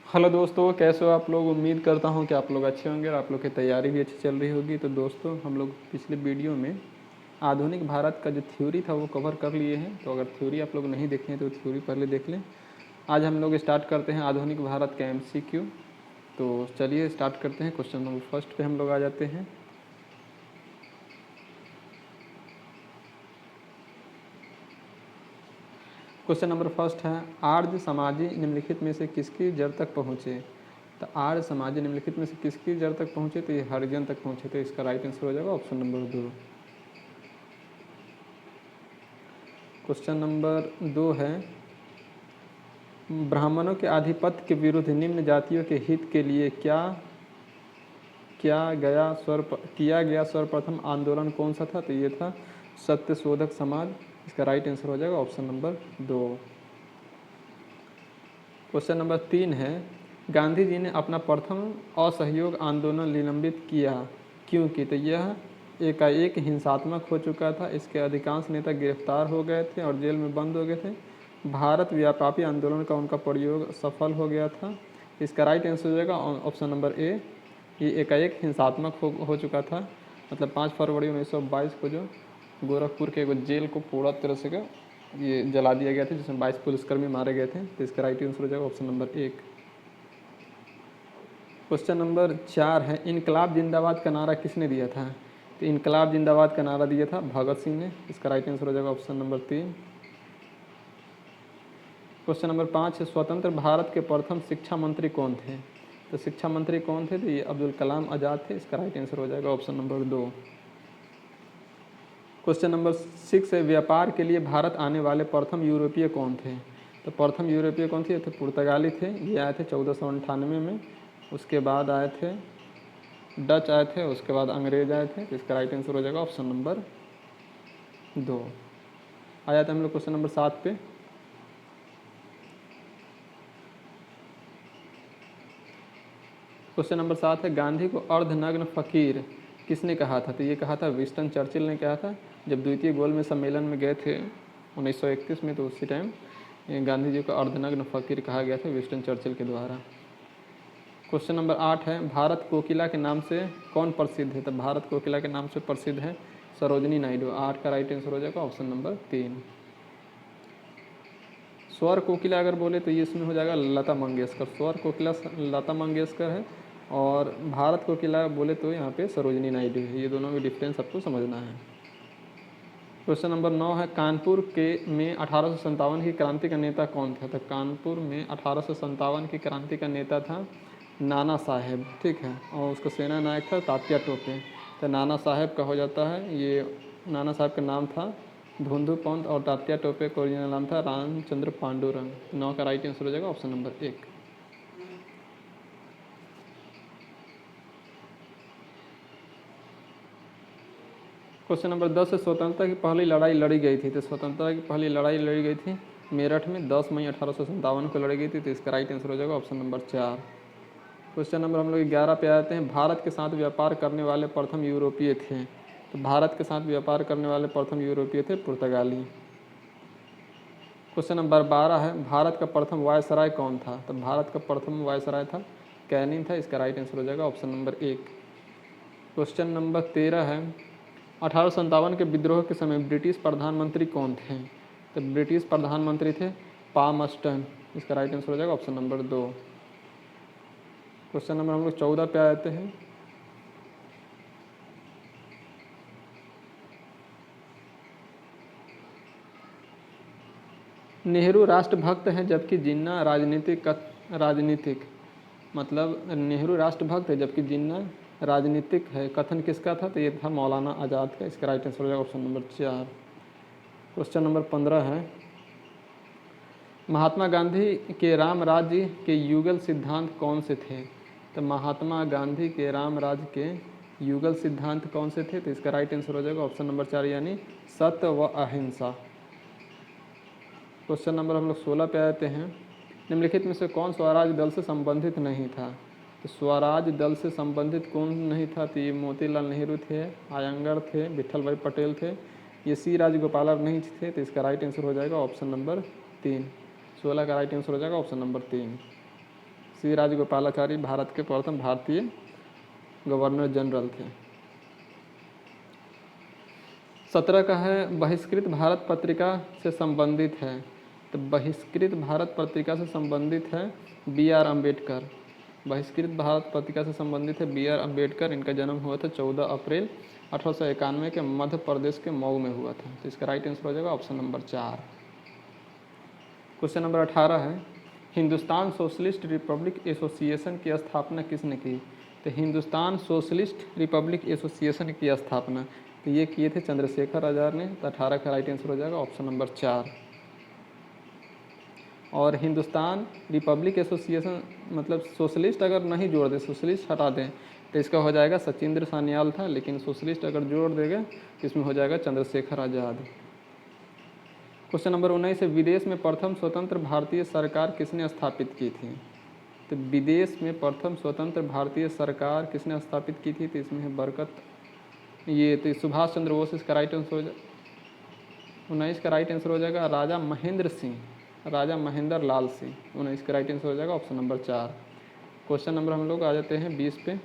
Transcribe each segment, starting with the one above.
Hello दोस्तों, कैसे हो आप लोग। उम्मीद करता हूँ कि आप लोग अच्छे होंगे और आप लोग की तैयारी भी अच्छी चल रही होगी। तो दोस्तों, हम लोग पिछले वीडियो में आधुनिक भारत का जो थ्योरी था वो कवर कर लिए हैं। तो अगर थ्योरी आप लोग नहीं देखे हैं तो थ्योरी पहले देख लें। आज हम लोग स्टार्ट करते हैं आधुनिक भारत का MCQ। तो चलिए स्टार्ट करते हैं। क्वेश्चन नंबर फर्स्ट पे हम लोग आ जाते हैं। क्वेश्चन नंबर फर्स्ट है, आर्य समाजी निम्नलिखित में से किसकी जड़ तक पहुँचे। तो आर्य समाजी निम्नलिखित में से किसकी जड़ तक पहुँचे, तो ये हरिजन तक पहुँचे। तो इसका राइट आंसर हो जाएगा ऑप्शन नंबर 2। क्वेश्चन नंबर 2 है, ब्राह्मणों के आधिपत्य के विरुद्ध निम्न जातियों के हित के लिए किया गया सर्वप्रथम आंदोलन कौन सा था। तो ये था सत्यशोधक समाज। इसका राइट आंसर हो जाएगा ऑप्शन नंबर 2। क्वेश्चन नंबर 3 है, गांधी जी ने अपना प्रथम असहयोग आंदोलन निलंबित किया क्योंकि। तो यह एकाएक हिंसात्मक हो चुका था। इसके अधिकांश नेता गिरफ्तार हो गए थे और जेल में बंद हो गए थे। भारत व्यापारी आंदोलन का उनका प्रयोग सफल हो गया था। इसका राइट आंसर हो जाएगा ऑप्शन नंबर ए। ये एकाएक हिंसात्मक हो चुका था। मतलब 5 फरवरी 1922 को जो गोरखपुर के जेल को पूरा तरह से ये जला दिया गया था, जिसमें 22 पुलिसकर्मी मारे गए थे। तो इसका राइट आंसर हो जाएगा ऑप्शन नंबर 1। क्वेश्चन नंबर 4 है, इनकलाब जिंदाबाद का नारा किसने दिया था। तो इनकलाब जिंदाबाद का नारा दिया था भगत सिंह ने। इसका राइट आंसर हो जाएगा ऑप्शन नंबर 3। क्वेश्चन नंबर 5 है, स्वतंत्र भारत के प्रथम शिक्षा मंत्री कौन थे। तो शिक्षा मंत्री कौन थे, तो ये अब्दुल कलाम आज़ाद थे। इसका राइट आंसर हो जाएगा ऑप्शन नंबर 2। क्वेश्चन नंबर 6 है, व्यापार के लिए भारत आने वाले प्रथम यूरोपीय कौन थे। तो प्रथम यूरोपीय कौन थे, पुर्तगाली थे। ये आए थे 1498 में। उसके बाद आए थे डच आए थे, उसके बाद अंग्रेज आए थे। तो इसका राइट आंसर हो जाएगा ऑप्शन नंबर 2। आ जाते हैं हम लोग क्वेश्चन नंबर 7 पे। क्वेश्चन नंबर 7 है, गांधी को अर्धनग्न फकीर किसने कहा था। तो ये कहा था विंस्टन चर्चिल ने कहा था, जब द्वितीय गोलमेज सम्मेलन में गए थे 1931 में। तो उसी टाइम गांधी जी को अर्धनग्न फकीर कहा गया था विंस्टन चर्चिल के द्वारा। क्वेश्चन नंबर 8 है, भारत कोकिला के नाम से कौन प्रसिद्ध है। तो भारत कोकिला के नाम से प्रसिद्ध है सरोजनी नायडू। 8 का राइट आंसर हो जाएगा ऑप्शन नंबर 3। स्वर कोकिला अगर बोले तो ये इसमें हो जाएगा लता मंगेशकर। स्वर कोकिला लता मंगेशकर है और भारत कोकिला बोले तो यहाँ पे सरोजनी नायडू है। ये दोनों में डिफरेंस आपको समझना है। क्वेश्चन नंबर 9 है, कानपुर में 1857 की क्रांति का नेता कौन था। तो कानपुर में 1857 की क्रांति का नेता था नाना साहेब, ठीक है। और उसका सेना नायक था तात्या टोपे। तो नाना साहेब का हो जाता है, ये नाना साहब का नाम था धुंधु पंत और तात्या टोपे का ओरिजिनल नाम था रामचंद्र पांडुरंग। 9 का राइट आंसर हो जाएगा ऑप्शन नंबर 1। क्वेश्चन नंबर 10 है, स्वतंत्रता की पहली लड़ाई लड़ी गई थी। तो स्वतंत्रता की पहली लड़ाई लड़ी गई थी मेरठ में 10 मई 1857 को लड़ी गई थी। तो इसका राइट आंसर हो जाएगा ऑप्शन नंबर 4। क्वेश्चन नंबर हम लोग 11 पे आते हैं, भारत के साथ व्यापार करने वाले प्रथम यूरोपीय थे। तो भारत के साथ व्यापार करने वाले प्रथम यूरोपीय थे पुर्तगाली। क्वेश्चन नंबर 12 है, भारत का प्रथम वायसराय कौन था। तो भारत का प्रथम वायसराय था कैनिंग था। इसका राइट आंसर हो जाएगा ऑप्शन नंबर 1। क्वेश्चन नंबर 13 है, 1857 के विद्रोह के समय ब्रिटिश प्रधानमंत्री कौन थे। तो ब्रिटिश प्रधानमंत्री थे पामस्टन। इसका राइट आंसर हो जाएगा ऑप्शन नंबर 2। क्वेश्चन नंबर हम लोग 14 पे आते हैं। नेहरू राष्ट्रभक्त हैं जबकि जिन्ना राजनीतिक मतलब नेहरू राष्ट्रभक्त है जबकि जिन्ना राजनीतिक है। कथन किसका था। तो ये था मौलाना आज़ाद का। इसका राइट आंसर हो जाएगा ऑप्शन नंबर 4। क्वेश्चन नंबर 15 है, महात्मा गांधी के राम राज्य के युगल सिद्धांत कौन से थे। तो महात्मा गांधी के राम राज्य के युगल सिद्धांत कौन से थे। तो इसका राइट आंसर हो जाएगा ऑप्शन नंबर 4 यानी सत्य व अहिंसा। क्वेश्चन नंबर हम लोग 16 पे आते हैं, निम्नलिखित में से कौन स्वराज दल से संबंधित नहीं था। तो स्वराज दल से संबंधित कौन नहीं था। तो ये मोतीलाल नेहरू थे, आयंगर थे, विठल भाई पटेल थे, ये सी राजगोपाल नहीं थे। तो इसका राइट आंसर हो जाएगा ऑप्शन नंबर 3। 16 का राइट आंसर हो जाएगा ऑप्शन नंबर 3। सी राजगोपालाचारी भारत के प्रथम भारतीय गवर्नर जनरल थे। 17 का है बहिष्कृत भारत पत्रिका से संबंधित है, तो बहिष्कृत भारत पत्रिका से संबंधित है बी आर अम्बेडकर। बहिष्कृत भारत पत्रिका से संबंधित है बी आर अम्बेडकर। इनका जन्म हुआ था 14 अप्रैल 1891 के मध्य प्रदेश के मऊ में हुआ था। तो इसका राइट आंसर हो जाएगा ऑप्शन नंबर 4। क्वेश्चन नंबर 18 है हिंदुस्तान सोशलिस्ट रिपब्लिक एसोसिएशन की स्थापना किसने की? तो हिंदुस्तान सोशलिस्ट रिपब्लिक एसोसिएशन की स्थापना तो ये किए थे चंद्रशेखर आज़ाद ने। तो 18 का राइट आंसर हो जाएगा ऑप्शन नंबर 4। और हिंदुस्तान रिपब्लिक एसोसिएशन मतलब सोशलिस्ट अगर नहीं जोड़ दे, सोशलिस्ट हटा दें तो इसका हो जाएगा सचिंद्र सान्याल था, लेकिन सोशलिस्ट अगर जोड़ देगा तो इसमें हो जाएगा चंद्रशेखर आज़ाद। क्वेश्चन नंबर 19 है विदेश में प्रथम स्वतंत्र भारतीय सरकार किसने स्थापित की थी? तो विदेश में प्रथम स्वतंत्र भारतीय सरकार किसने स्थापित की थी? तो इसमें है बरकत, ये तो सुभाष चंद्र बोस। इसका राइट आंसर हो जाएगा 19 का राइट आंसर हो जाएगा राजा महेंद्र सिंह, राजा महेंद्र लाल सिंह। 19 का राइट आंसर हो जाएगा ऑप्शन नंबर 4। क्वेश्चन नंबर हम लोग आ जाते हैं 20 पे।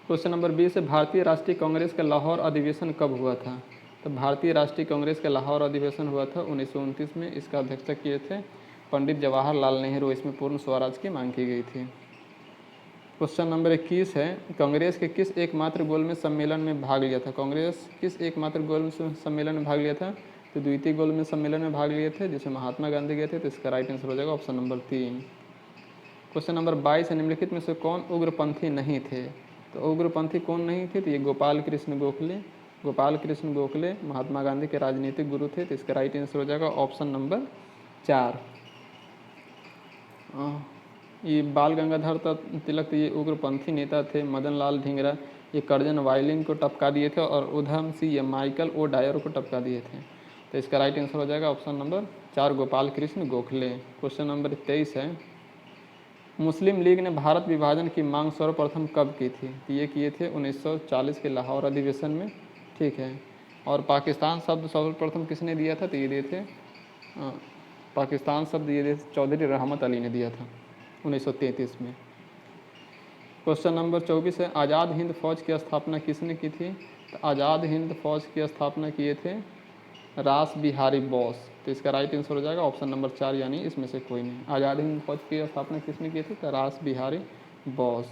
क्वेश्चन नंबर 20 है भारतीय राष्ट्रीय कांग्रेस का लाहौर अधिवेशन कब हुआ था? तो भारतीय राष्ट्रीय कांग्रेस का लाहौर अधिवेशन हुआ था 1929 में। इसका अध्यक्षता किए थे पंडित जवाहरलाल नेहरू। इसमें पूर्ण स्वराज की मांग की गई थी। क्वेश्चन नंबर 21 है कांग्रेस के किस एकमात्र गोलमेज सम्मेलन में भाग लिया था? कांग्रेस किस एकमात्र गोलमेज सम्मेलन में भाग लिया था? तो द्वितीय गोलमेज सम्मेलन में भाग लिए थे जिसमें महात्मा गांधी गए थे। तो इसका राइट आंसर हो जाएगा ऑप्शन नंबर 3। क्वेश्चन नंबर 22 है निम्नलिखित में से कौन उग्रपंथी नहीं थे? तो उग्रपंथी कौन नहीं थे? तो ये गोपाल कृष्ण गोखले। गोपाल कृष्ण गोखले महात्मा गांधी के राजनीतिक गुरु थे। तो इसका राइट आंसर हो जाएगा ऑप्शन नंबर 4। ये बाल गंगाधर तिलक तो ये उग्रपंथी नेता थे। मदन लाल ढींगरा ये कर्जन वायलिन को टपका दिए थे और उधम सिंह ये माइकल ओ डायर को टपका दिए थे। तो इसका राइट आंसर हो जाएगा option number 4 Gopal Krishna Gokhale. Question number 23 है मुस्लिम लीग ने भारत विभाजन की मांग सर्वप्रथम कब की थी? तो ये किए थे 1940 के लाहौर अधिवेशन में, ठीक है। और पाकिस्तान शब्द सर्वप्रथम किसने दिया था? तो ये दिए थे पाकिस्तान शब्द ये चौधरी रहमत अली ने दिया था 1933 में। क्वेश्चन नंबर 24 है आज़ाद हिंद फौज की स्थापना किसने की थी? तो आज़ाद हिंद फौज की स्थापना किए थे रास बिहारी बोस। तो इसका राइट आंसर हो जाएगा ऑप्शन नंबर 4 यानी इसमें से कोई नहीं। आज़ाद हिंद फौज की स्थापना किसने की थी? तो रास बिहारी बोस।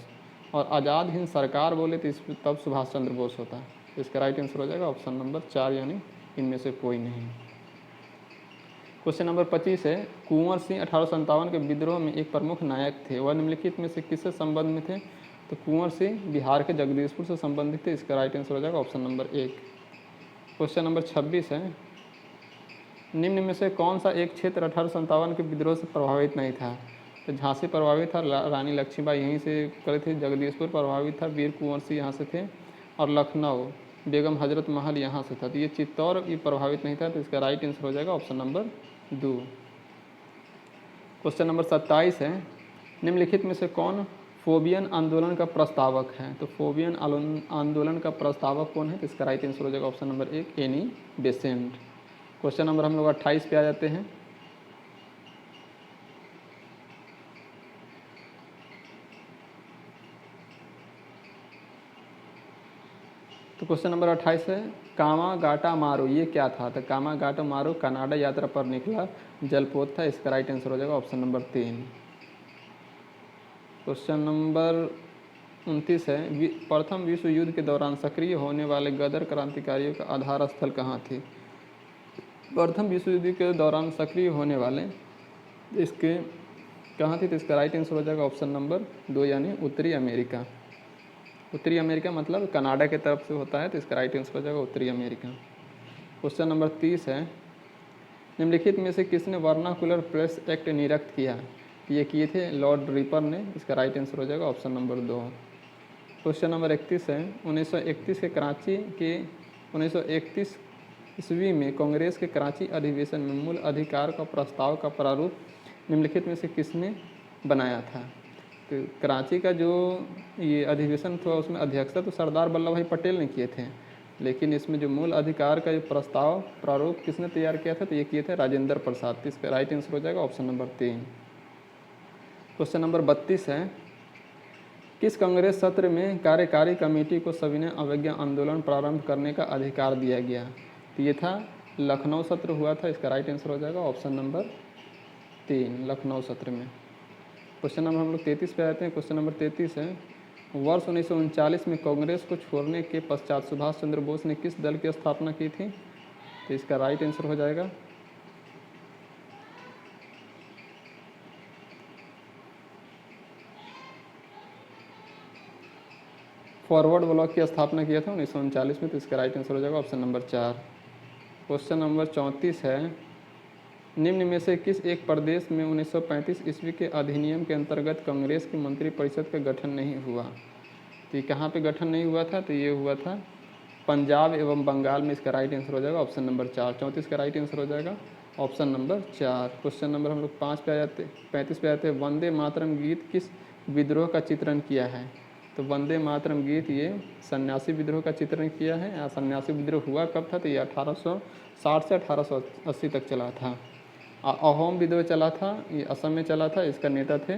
और आज़ाद हिंद सरकार बोले तो इस तब सुभाष चंद्र बोस होता है। तो इसका राइट आंसर हो जाएगा ऑप्शन नंबर 4 यानी इनमें से कोई नहीं। क्वेश्चन नंबर 25 है कुंवर सिंह 1857 के विद्रोह में एक प्रमुख नायक थे, वह निम्नलिखित में से किससे संबंध में थे? तो कुंवर सिंह बिहार के जगदीशपुर से संबंधित थे। इसका राइट आंसर हो जाएगा ऑप्शन नंबर 1। क्वेश्चन नंबर 26 है निम्न में से कौन सा एक क्षेत्र 1857 के विद्रोह से प्रभावित नहीं था? तो झांसी प्रभावित था, रानी लक्ष्मीबाई यहीं से करे थे, जगदीशपुर प्रभावित था, वीर कुंवर सिंह यहाँ से थे, और लखनऊ बेगम हजरत महल यहाँ से था। तो ये चित्तौड़ ये प्रभावित नहीं था। तो इसका राइट आंसर हो जाएगा ऑप्शन नंबर 2। क्वेश्चन नंबर 27 है निम्नलिखित में से कौन फोबियन आंदोलन का प्रस्तावक है? तो फोबियन आंदोलन का प्रस्तावक कौन है? तो इसका राइट आंसर हो जाएगा option number 1 Annie Besant. Question number हम लोग 28 पे आ जाते हैं। तो क्वेश्चन नंबर 28 है कामागाटा मारो ये क्या था? तो कामागाटा मारो कनाडा यात्रा पर निकला जलपोत था। इसका राइट आंसर हो जाएगा ऑप्शन नंबर 3। क्वेश्चन नंबर 29 है प्रथम विश्व युद्ध के दौरान सक्रिय होने वाले गदर क्रांतिकारियों का आधार स्थल कहाँ थी? प्रथम विश्व युद्ध के दौरान सक्रिय होने वाले इसके कहाँ थी? तो इसका राइट आंसर हो जाएगा ऑप्शन नंबर 2 यानी उत्तरी अमेरिका। उत्तरी अमेरिका मतलब कनाडा के तरफ से होता है। तो इसका राइट आंसर हो जाएगा उत्तरी अमेरिका। क्वेश्चन नंबर 30 है निम्नलिखित में से किसने वर्नाकुलर प्रेस एक्ट निरस्त किया? ये किए थे लॉर्ड रिपर ने। इसका राइट आंसर हो जाएगा ऑप्शन नंबर 2। क्वेश्चन नंबर 31 है 1931 के कराची के 1931 ईस्वी में कांग्रेस के कराची अधिवेशन में मूल अधिकार का प्रस्ताव का प्रारूप निम्नलिखित में से किसने बनाया था? तो कराची का जो ये अधिवेशन था उसमें अध्यक्षता तो सरदार वल्लभ भाई पटेल ने किए थे, लेकिन इसमें जो मूल अधिकार का जो प्रस्ताव प्रारूप किसने तैयार किया था, तो ये किए थे राजेंद्र प्रसाद। तो इसका राइट आंसर हो जाएगा ऑप्शन नंबर 3। क्वेश्चन नंबर 32 है, किस कांग्रेस सत्र में कार्यकारी कमेटी को सविनय अवज्ञा आंदोलन प्रारंभ करने का अधिकार दिया गया? तो ये था लखनऊ सत्र हुआ था। इसका राइट आंसर हो जाएगा ऑप्शन नंबर 3, लखनऊ सत्र में। क्वेश्चन नंबर हम लोग 33 पे आते हैं। क्वेश्चन नंबर 33 है, वर्ष 1939 में कांग्रेस को छोड़ने के पश्चात सुभाष चंद्र बोस ने किस दल की स्थापना की थी? तो इसका राइट आंसर हो जाएगा फॉरवर्ड ब्लॉक की स्थापना किया था 1939 में। तो इसका राइट आंसर हो जाएगा ऑप्शन नंबर 4। क्वेश्चन नंबर 34 है, निम्न में से किस एक प्रदेश में 1935 ईस्वी के अधिनियम के अंतर्गत कांग्रेस की मंत्रिपरिषद का गठन नहीं हुआ? तो ये कहाँ पे गठन नहीं हुआ था? तो ये हुआ था पंजाब एवं बंगाल में। इसका राइट आंसर हो जाएगा ऑप्शन नंबर 4। 34 का राइट आंसर हो जाएगा ऑप्शन नंबर 4। क्वेश्चन नंबर हम लोग 5 पे आ जाते 35 पे आते हैं, वंदे मातरम गीत किस विद्रोह का चित्रण किया है? तो वंदे मातरम गीत ये सन्यासी विद्रोह का चित्रण किया है। या सन्यासी विद्रोह हुआ कब था? तो ये 1860 से 1880 तक चला था। अहोम विद्रोह चला था, ये असम में चला था। इसका नेता थे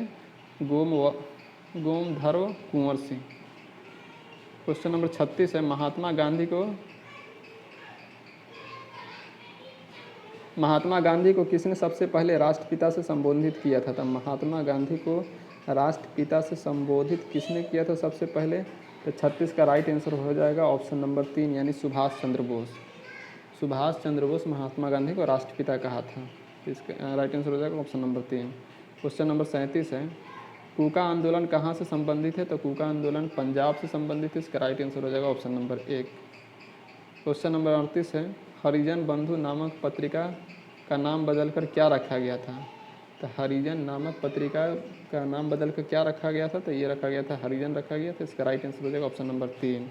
गोमधर कुंवर सिंह। क्वेश्चन नंबर 36 है, महात्मा गांधी को किसने सबसे पहले राष्ट्रपिता से संबोधित किया था? तो महात्मा गांधी को राष्ट्रपिता से संबोधित किसने किया था सबसे पहले? तो 36 का राइट आंसर हो जाएगा ऑप्शन नंबर 3, यानी सुभाष चंद्र बोस। सुभाष चंद्र बोस महात्मा गांधी को राष्ट्रपिता कहा था। इसका राइट आंसर हो जाएगा ऑप्शन नंबर 3। क्वेश्चन नंबर 37 है, कूका आंदोलन कहाँ से संबंधित है? तो कूका आंदोलन पंजाब से संबंधित है। इसका राइट आंसर हो जाएगा ऑप्शन नंबर 1। क्वेश्चन नंबर 38 है, हरिजन बंधु नामक पत्रिका का नाम बदलकर क्या रखा गया था? तो हरिजन नामक पत्रिका का नाम बदलकर क्या रखा गया था? तो ये रखा गया था हरिजन रखा गया था। इसका राइट आंसर हो जाएगा ऑप्शन नंबर 3।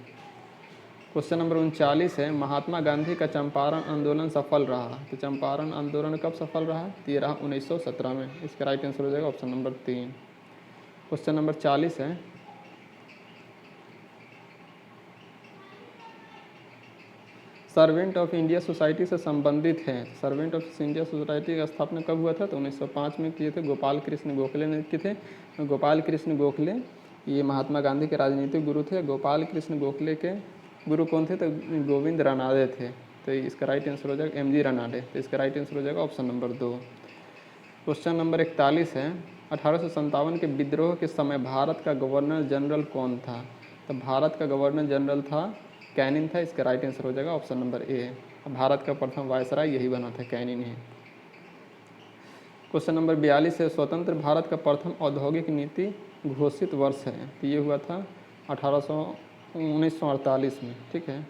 क्वेश्चन नंबर 39 है, महात्मा गांधी का चंपारण आंदोलन सफल रहा? तो चंपारण आंदोलन कब सफल रहा? तो ये रहा 1917 में। इसका राइट आंसर हो जाएगा ऑप्शन नंबर 3। क्वेश्चन नंबर 40 है, सर्वेंट ऑफ इंडिया सोसाइटी से संबंधित है। सर्वेंट ऑफ इंडिया सोसाइटी का स्थापना कब हुआ था? तो 1905 में किए थे, गोपाल कृष्ण गोखले ने किए थे। गोपाल कृष्ण गोखले ये महात्मा गांधी के राजनीतिक गुरु थे। गोपाल कृष्ण गोखले के गुरु कौन थे? तो गोविंद रानाडे थे। तो इसका राइट आंसर हो जाएगा MG रानाडे। तो इसका राइट आंसर हो जाएगा ऑप्शन नंबर 2। क्वेश्चन नंबर 41 है, 1857 के विद्रोह के समय भारत का गवर्नर जनरल कौन था? तो भारत का गवर्नर जनरल था कैनिन था। इसका राइट आंसर हो जाएगा ऑप्शन नंबर ए। भारत का प्रथम वायसराय यही बना था, कैनिन ही। क्वेश्चन नंबर 42 है, स्वतंत्र भारत का प्रथम औद्योगिक नीति घोषित वर्ष है? तो ये हुआ था 1948 में। ठीक है,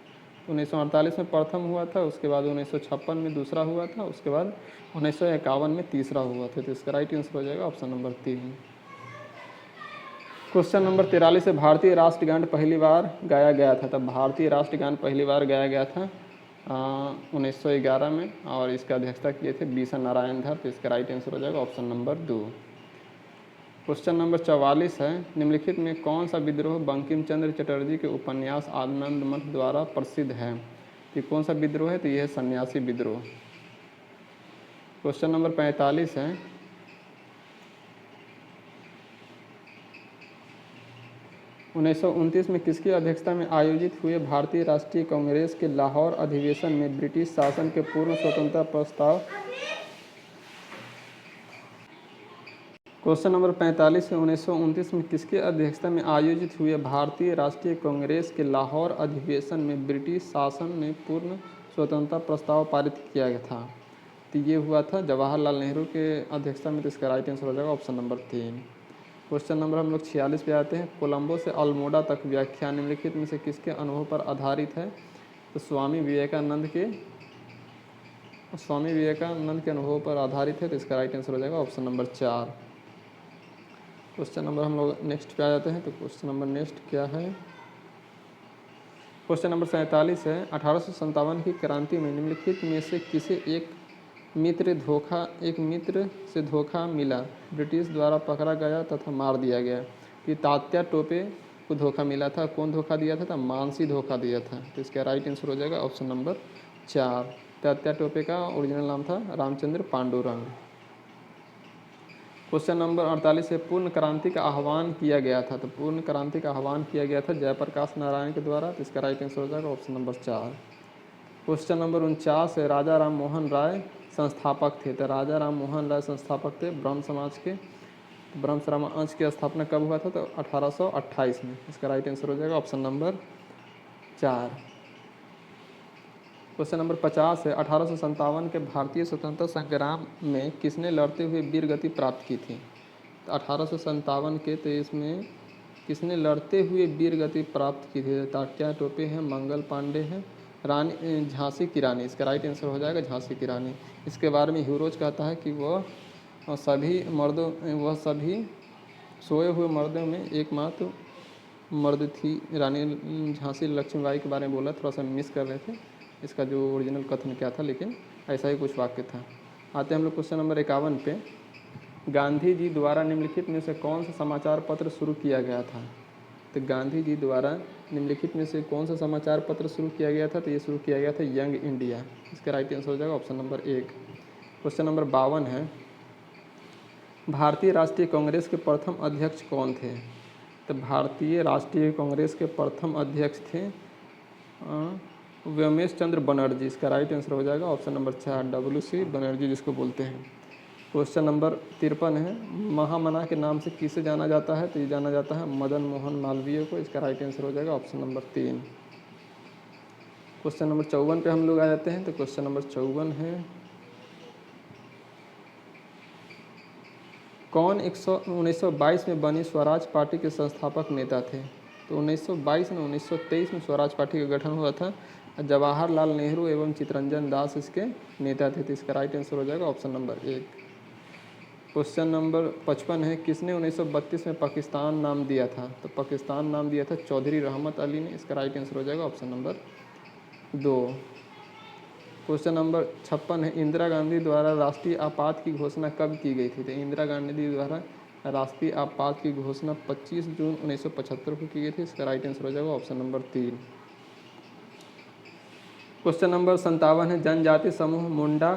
1948 में प्रथम हुआ था, उसके बाद 1956 में दूसरा हुआ था, उसके बाद 1951 में तीसरा हुआ था। तो इसका राइट आंसर हो जाएगा ऑप्शन नंबर 3। क्वेश्चन नंबर 43 है, भारतीय राष्ट्रगान पहली बार गाया गया था? तब भारतीय राष्ट्रगान पहली बार गाया गया था 1911 में, और इसका अध्यक्षता किए थे बीसा नारायण धर। तो इसका राइट आंसर हो जाएगा ऑप्शन नंबर 2। क्वेश्चन नंबर 44 है, निम्नलिखित में कौन सा विद्रोह बंकिम चंद्र चटर्जी के उपन्यास आनंद मठ द्वारा प्रसिद्ध है? ये कौन सा विद्रोह है? तो यह है सन्यासी विद्रोह। क्वेश्चन नंबर 45 है, 1929 में किसकी अध्यक्षता में आयोजित हुए भारतीय राष्ट्रीय कांग्रेस के लाहौर अधिवेशन में ब्रिटिश शासन के पूर्ण स्वतंत्रता प्रस्ताव? क्वेश्चन नंबर 45 है, 1929 में किसकी अध्यक्षता में आयोजित हुए भारतीय राष्ट्रीय कांग्रेस के लाहौर अधिवेशन में ब्रिटिश शासन ने पूर्ण स्वतंत्रता प्रस्ताव पारित किया गया था? तो ये हुआ था जवाहरलाल नेहरू के अध्यक्षता में। तो इसका राइट आंसर हो जाएगा ऑप्शन नंबर 3। क्वेश्चन नंबर हम लोग 46 पे आते हैं, कोलंबो से अल्मोड़ा तक व्याख्यान निम्नलिखित में से किसके अनुभव पर आधारित है? तो स्वामी विवेकानंद के अनुभव पर आधारित है। तो इसका राइट आंसर हो जाएगा ऑप्शन नंबर 4। क्वेश्चन नंबर हम लोग नेक्स्ट पे आ जाते हैं। तो क्वेश्चन नंबर नेक्स्ट क्या है? क्वेश्चन नंबर 47 है, 1857 की क्रांति में निम्नलिखित में से किसे एक मित्र से धोखा मिला, ब्रिटिश द्वारा पकड़ा गया तथा मार दिया गया? कि तात्या टोपे, को धोखा मिला था। कौन धोखा दिया था? मानसी धोखा दिया था। तो इसका राइट आंसर हो जाएगा ऑप्शन नंबर 4। तात्या टोपे का ओरिजिनल नाम था रामचंद्र पांडुरंग। क्वेश्चन नंबर 48 है, पूर्ण क्रांति का आह्वान किया गया था। तो पूर्ण क्रांति का आह्वान किया गया था जयप्रकाश नारायण के द्वारा। तो इसका राइट आंसर हो जाएगा ऑप्शन नंबर 4। क्वेश्चन नंबर 49 है, राजा राम मोहन राय संस्थापक थे। तो राजा राम मोहन राय संस्थापक थे ब्रह्म समाज के। ब्रह्म समाज की स्थापना कब हुआ था? तो 1828 में। इसका राइट आंसर हो जाएगा ऑप्शन नंबर 4। क्वेश्चन नंबर 50 है, 1857 के भारतीय स्वतंत्रता संग्राम में किसने लड़ते हुए वीर गति प्राप्त की थी? तो 1857 के, तो इसमें किसने लड़ते हुए वीर गति प्राप्त की थी? तात्या टोपे हैं, मंगल पांडे हैं, रानी झांसी की रानी। इसका राइट आंसर हो जाएगा झांसी की रानी। इसके बारे में ह्यूरोज कहता है कि वह सभी सोए हुए मर्दों में एकमात्र मर्द थी। रानी झांसी लक्ष्मीबाई के बारे में बोला, थोड़ा सा मिस कर रहे थे इसका जो ओरिजिनल कथन क्या था, लेकिन ऐसा ही कुछ वाक्य था। आते हैं हम लोग क्वेश्चन नंबर 51 पे। गांधी जी द्वारा निम्नलिखित में से कौन सा समाचार पत्र शुरू किया गया था? तो गांधी जी द्वारा निम्नलिखित में से कौन सा समाचार पत्र शुरू किया गया था? तो ये शुरू किया गया था यंग इंडिया। इसका राइट आंसर हो जाएगा ऑप्शन नंबर 1। क्वेश्चन नंबर 52 है, भारतीय राष्ट्रीय कांग्रेस के प्रथम अध्यक्ष कौन थे? तो भारतीय राष्ट्रीय कांग्रेस के प्रथम अध्यक्ष थे व्योमेश चंद्र बनर्जी। इसका राइट आंसर हो जाएगा ऑप्शन नंबर 4, WC बनर्जी जिसको बोलते हैं। क्वेश्चन नंबर 53 है, महामना के नाम से किसे जाना जाता है? तो ये जाना जाता है मदन मोहन मालवीय को। इसका राइट आंसर हो जाएगा ऑप्शन नंबर 3। क्वेश्चन नंबर 54 पे हम लोग आ जाते हैं। तो क्वेश्चन नंबर 54 है, कौन 1922 में बनी स्वराज पार्टी के संस्थापक नेता थे? तो 1922 में 1923 में स्वराज पार्टी का गठन हुआ था। जवाहरलाल नेहरू एवं चित्तरंजन दास इसके नेता थे। तो इसका राइट आंसर हो जाएगा ऑप्शन नंबर 1। क्वेश्चन नंबर 55 है, किसने 1932 में पाकिस्तान नाम दिया था? तो पाकिस्तान नाम दिया था चौधरी रहमत अली ने। इसका राइट आंसर हो जाएगा ऑप्शन नंबर 2। क्वेश्चन नंबर 56 है, इंदिरा गांधी द्वारा राष्ट्रीय आपात की घोषणा कब की गई थी? तो इंदिरा गांधी द्वारा राष्ट्रीय आपात की घोषणा 25 जून 1975 को की गई थी। इसका राइट आंसर हो जाएगा ऑप्शन नंबर 3। क्वेश्चन नंबर 57 है, जनजाति समूह मुंडा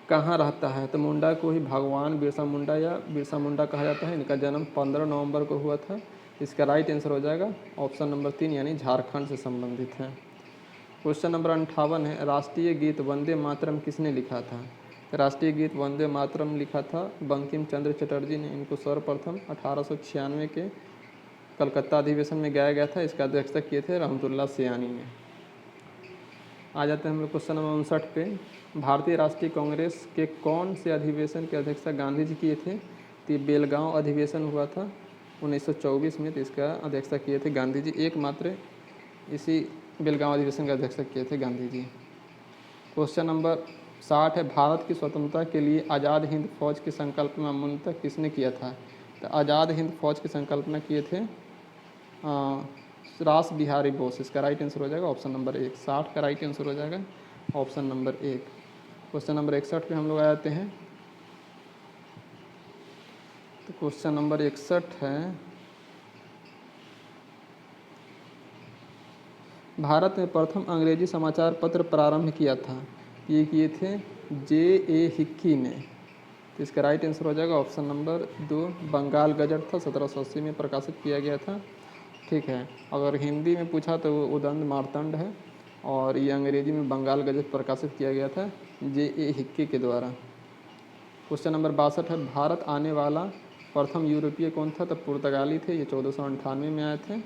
कहाँ रहता है? तो मुंडा को ही भगवान बिरसा मुंडा या बिरसा मुंडा कहा जाता है। इनका जन्म 15 नवंबर को हुआ था। इसका राइट आंसर हो जाएगा ऑप्शन नंबर 3, यानी झारखंड से संबंधित है। क्वेश्चन नंबर 58 है, राष्ट्रीय गीत वंदे मातरम किसने लिखा था? राष्ट्रीय गीत वंदे मातरम लिखा था बंकिम चंद्र चटर्जी ने। इनको सर्वप्रथम 1896 के कलकत्ता अधिवेशन में गाया गया था। इसका अध्यक्षता किए थे रहमतुल्लाह सियानी ने। आ जाते हैं हम लोग क्वेश्चन नंबर 59 पे। भारतीय राष्ट्रीय कांग्रेस के कौन से अधिवेशन की अध्यक्षता गांधी जी किए थे? तो ये बेलगांव अधिवेशन हुआ था 1924 में। तो इसका अध्यक्षता किए थे गांधी जी। एकमात्र इसी बेलगांव अधिवेशन का अध्यक्षता किए थे गांधी जी। क्वेश्चन नंबर 60 है, भारत की स्वतंत्रता के लिए आज़ाद हिंद फौज की संकल्पना मूलतः किसने किया था? तो आज़ाद हिंद फौज की संकल्पना किए थे रास बिहारी बोस। इसका राइट आंसर हो जाएगा ऑप्शन नंबर 1। 60 का राइट आंसर हो जाएगा ऑप्शन नंबर 1। क्वेश्चन नंबर 61 पे हम लोग आ जाते हैं। तो क्वेश्चन नंबर 61 है, भारत में प्रथम अंग्रेजी समाचार पत्र प्रारंभ किया था। ये किए थे J.A. हिक्की ने। तो इसका राइट आंसर हो जाएगा ऑप्शन नंबर 2, बंगाल गजट था, 1780 में प्रकाशित किया गया था। ठीक है, अगर हिंदी में पूछा तो वो उदंड मार्तंड है, और ये अंग्रेजी में बंगाल गजट प्रकाशित किया गया था J.A. हिक्की के द्वारा। क्वेश्चन नंबर 62 है, भारत आने वाला प्रथम यूरोपीय कौन था? तो पुर्तगाली थे। ये 1498 में आए थे।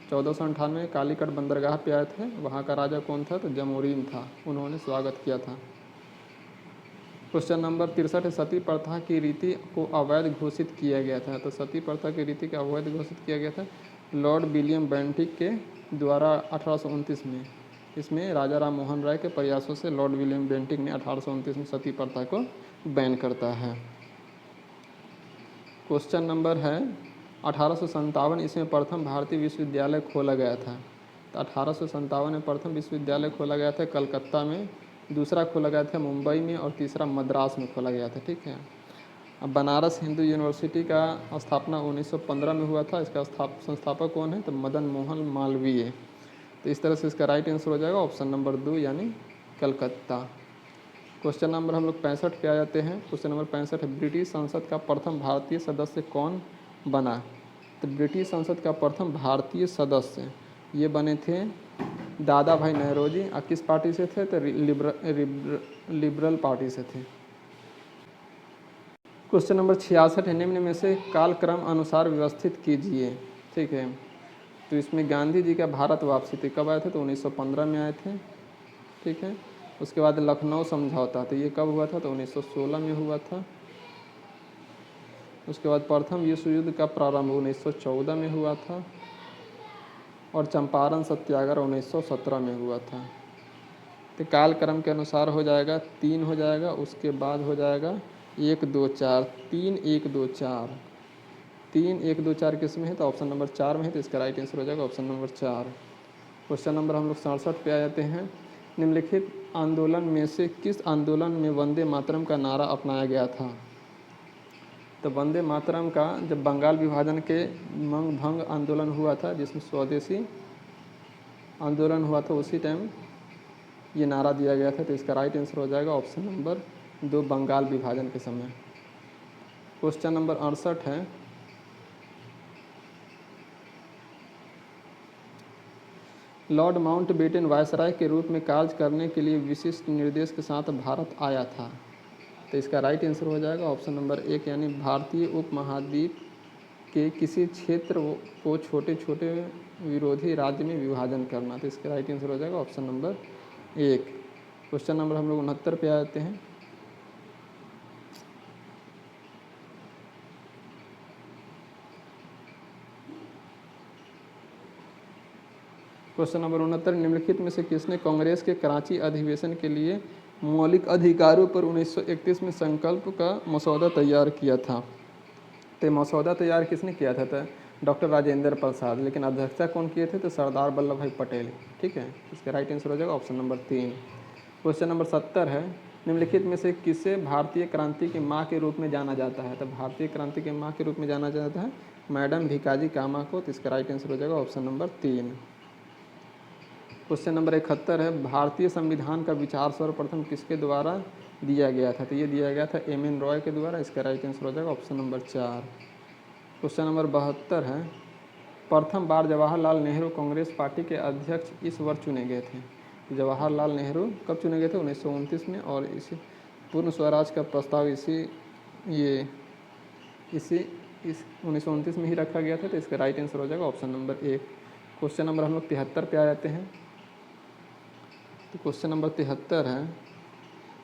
1498 कालीकट बंदरगाह पे आए थे। वहाँ का राजा कौन था? तो जमोरीन था। उन्होंने स्वागत किया था। क्वेश्चन नंबर 63 है, सती प्रथा की रीति को अवैध घोषित किया गया था। तो सती प्रथा की रीति को अवैध घोषित किया गया था लॉर्ड विलियम बेंटिक के द्वारा 1829 में। इसमें राजा राम मोहन राय के प्रयासों से लॉर्ड विलियम बेंटिक ने 1829 में सती प्रथा को बैन करता है। क्वेश्चन नंबर है, 1857 इसमें प्रथम भारतीय विश्वविद्यालय खोला गया था। तो 1857 में प्रथम विश्वविद्यालय खोला गया था कलकत्ता में, दूसरा खोला गया था मुंबई में, और तीसरा मद्रास में खोला गया था। ठीक है, अब बनारस हिंदू यूनिवर्सिटी का स्थापना 1915 में हुआ था। इसका संस्थापक कौन है? तो मदन मोहन मालवीय। तो इस तरह से इसका राइट आंसर हो जाएगा ऑप्शन नंबर 2 यानी कलकत्ता। क्वेश्चन नंबर हम लोग 65 पे आ जाते हैं। क्वेश्चन नंबर 65 है, ब्रिटिश संसद का प्रथम भारतीय सदस्य कौन बना? तो ब्रिटिश संसद का प्रथम भारतीय सदस्य ये बने थे दादा भाई नौरोजी। किस पार्टी से थे? तो लिबरल पार्टी से थे। क्वेश्चन नंबर 66 है, निम्न में से कालक्रम अनुसार व्यवस्थित कीजिए। ठीक है, तो इसमें गांधी जी का भारत वापसी थी, कब आए थे? तो 1915 में आए थे। ठीक है, उसके बाद लखनऊ समझौता, तो ये कब हुआ था? तो 1916 में हुआ था। उसके बाद प्रथम विश्व युद्ध का प्रारंभ 1914 में हुआ था और चंपारण सत्याग्रह 1917 में हुआ था। तो कालक्रम के अनुसार हो जाएगा 3 हो जाएगा, उसके बाद हो जाएगा 1 2 4, 3 1 2 4, 3 1 2 4 किस में है? तो ऑप्शन नंबर 4 में है। तो इसका राइट आंसर हो जाएगा ऑप्शन नंबर 4। क्वेश्चन नंबर हम लोग 67 पे आ जाते हैं। निम्नलिखित आंदोलन में से किस आंदोलन में वंदे मातरम का नारा अपनाया गया था? तो वंदे मातरम का जब बंगाल विभाजन के भंग आंदोलन हुआ था, जिसमें स्वदेशी आंदोलन हुआ था, उसी टाइम ये नारा दिया गया था। तो इसका राइट आंसर हो जाएगा ऑप्शन नंबर 2 बंगाल विभाजन के समय। क्वेश्चन नंबर 68 है, लॉर्ड माउंटबेटन वायसराय के रूप में कार्य करने के लिए विशिष्ट निर्देश के साथ भारत आया था। तो इसका राइट आंसर हो जाएगा ऑप्शन नंबर 1 यानी भारतीय उपमहाद्वीप के किसी क्षेत्र को छोटे छोटे विरोधी राज्य में विभाजन करना। तो इसका राइट आंसर हो जाएगा ऑप्शन नंबर 1। क्वेश्चन नंबर हम लोग 69 पे आते हैं। क्वेश्चन नंबर 69, निम्नलिखित में से किसने कांग्रेस के कराची अधिवेशन के लिए मौलिक अधिकारों पर 1931 में संकल्प का मसौदा तैयार किया था? तो मसौदा तैयार किसने किया था? तो डॉक्टर राजेंद्र प्रसाद। लेकिन अध्यक्षता कौन किए थे? तो सरदार वल्लभ भाई पटेल। ठीक है, इसका राइट आंसर हो जाएगा ऑप्शन नंबर 3। क्वेश्चन नंबर 70 है, निम्नलिखित में से किसे भारतीय क्रांति की माँ के रूप में जाना जाता है? तो भारतीय क्रांति की माँ के रूप में जाना जाता है मैडम भिकाजी कामा को। तो इसका राइट आंसर हो जाएगा ऑप्शन नंबर 3। क्वेश्चन नंबर 71 है, भारतीय संविधान का विचार सर्वप्रथम किसके द्वारा दिया गया था? तो ये दिया गया था एम.एन. रॉय के द्वारा। इसका राइट आंसर हो जाएगा ऑप्शन नंबर 4। क्वेश्चन नंबर 72 है, प्रथम बार जवाहरलाल नेहरू कांग्रेस पार्टी के अध्यक्ष इस वर्ष चुने गए थे। जवाहरलाल नेहरू कब चुने गए थे? 1929 में। और इसी पूर्ण स्वराज का प्रस्ताव इसी 1929 में ही रखा गया था। तो इसका राइट आंसर हो जाएगा ऑप्शन नंबर 1। क्वेश्चन नंबर हम लोग 73 पे आ जाते हैं। तो क्वेश्चन नंबर 73 है,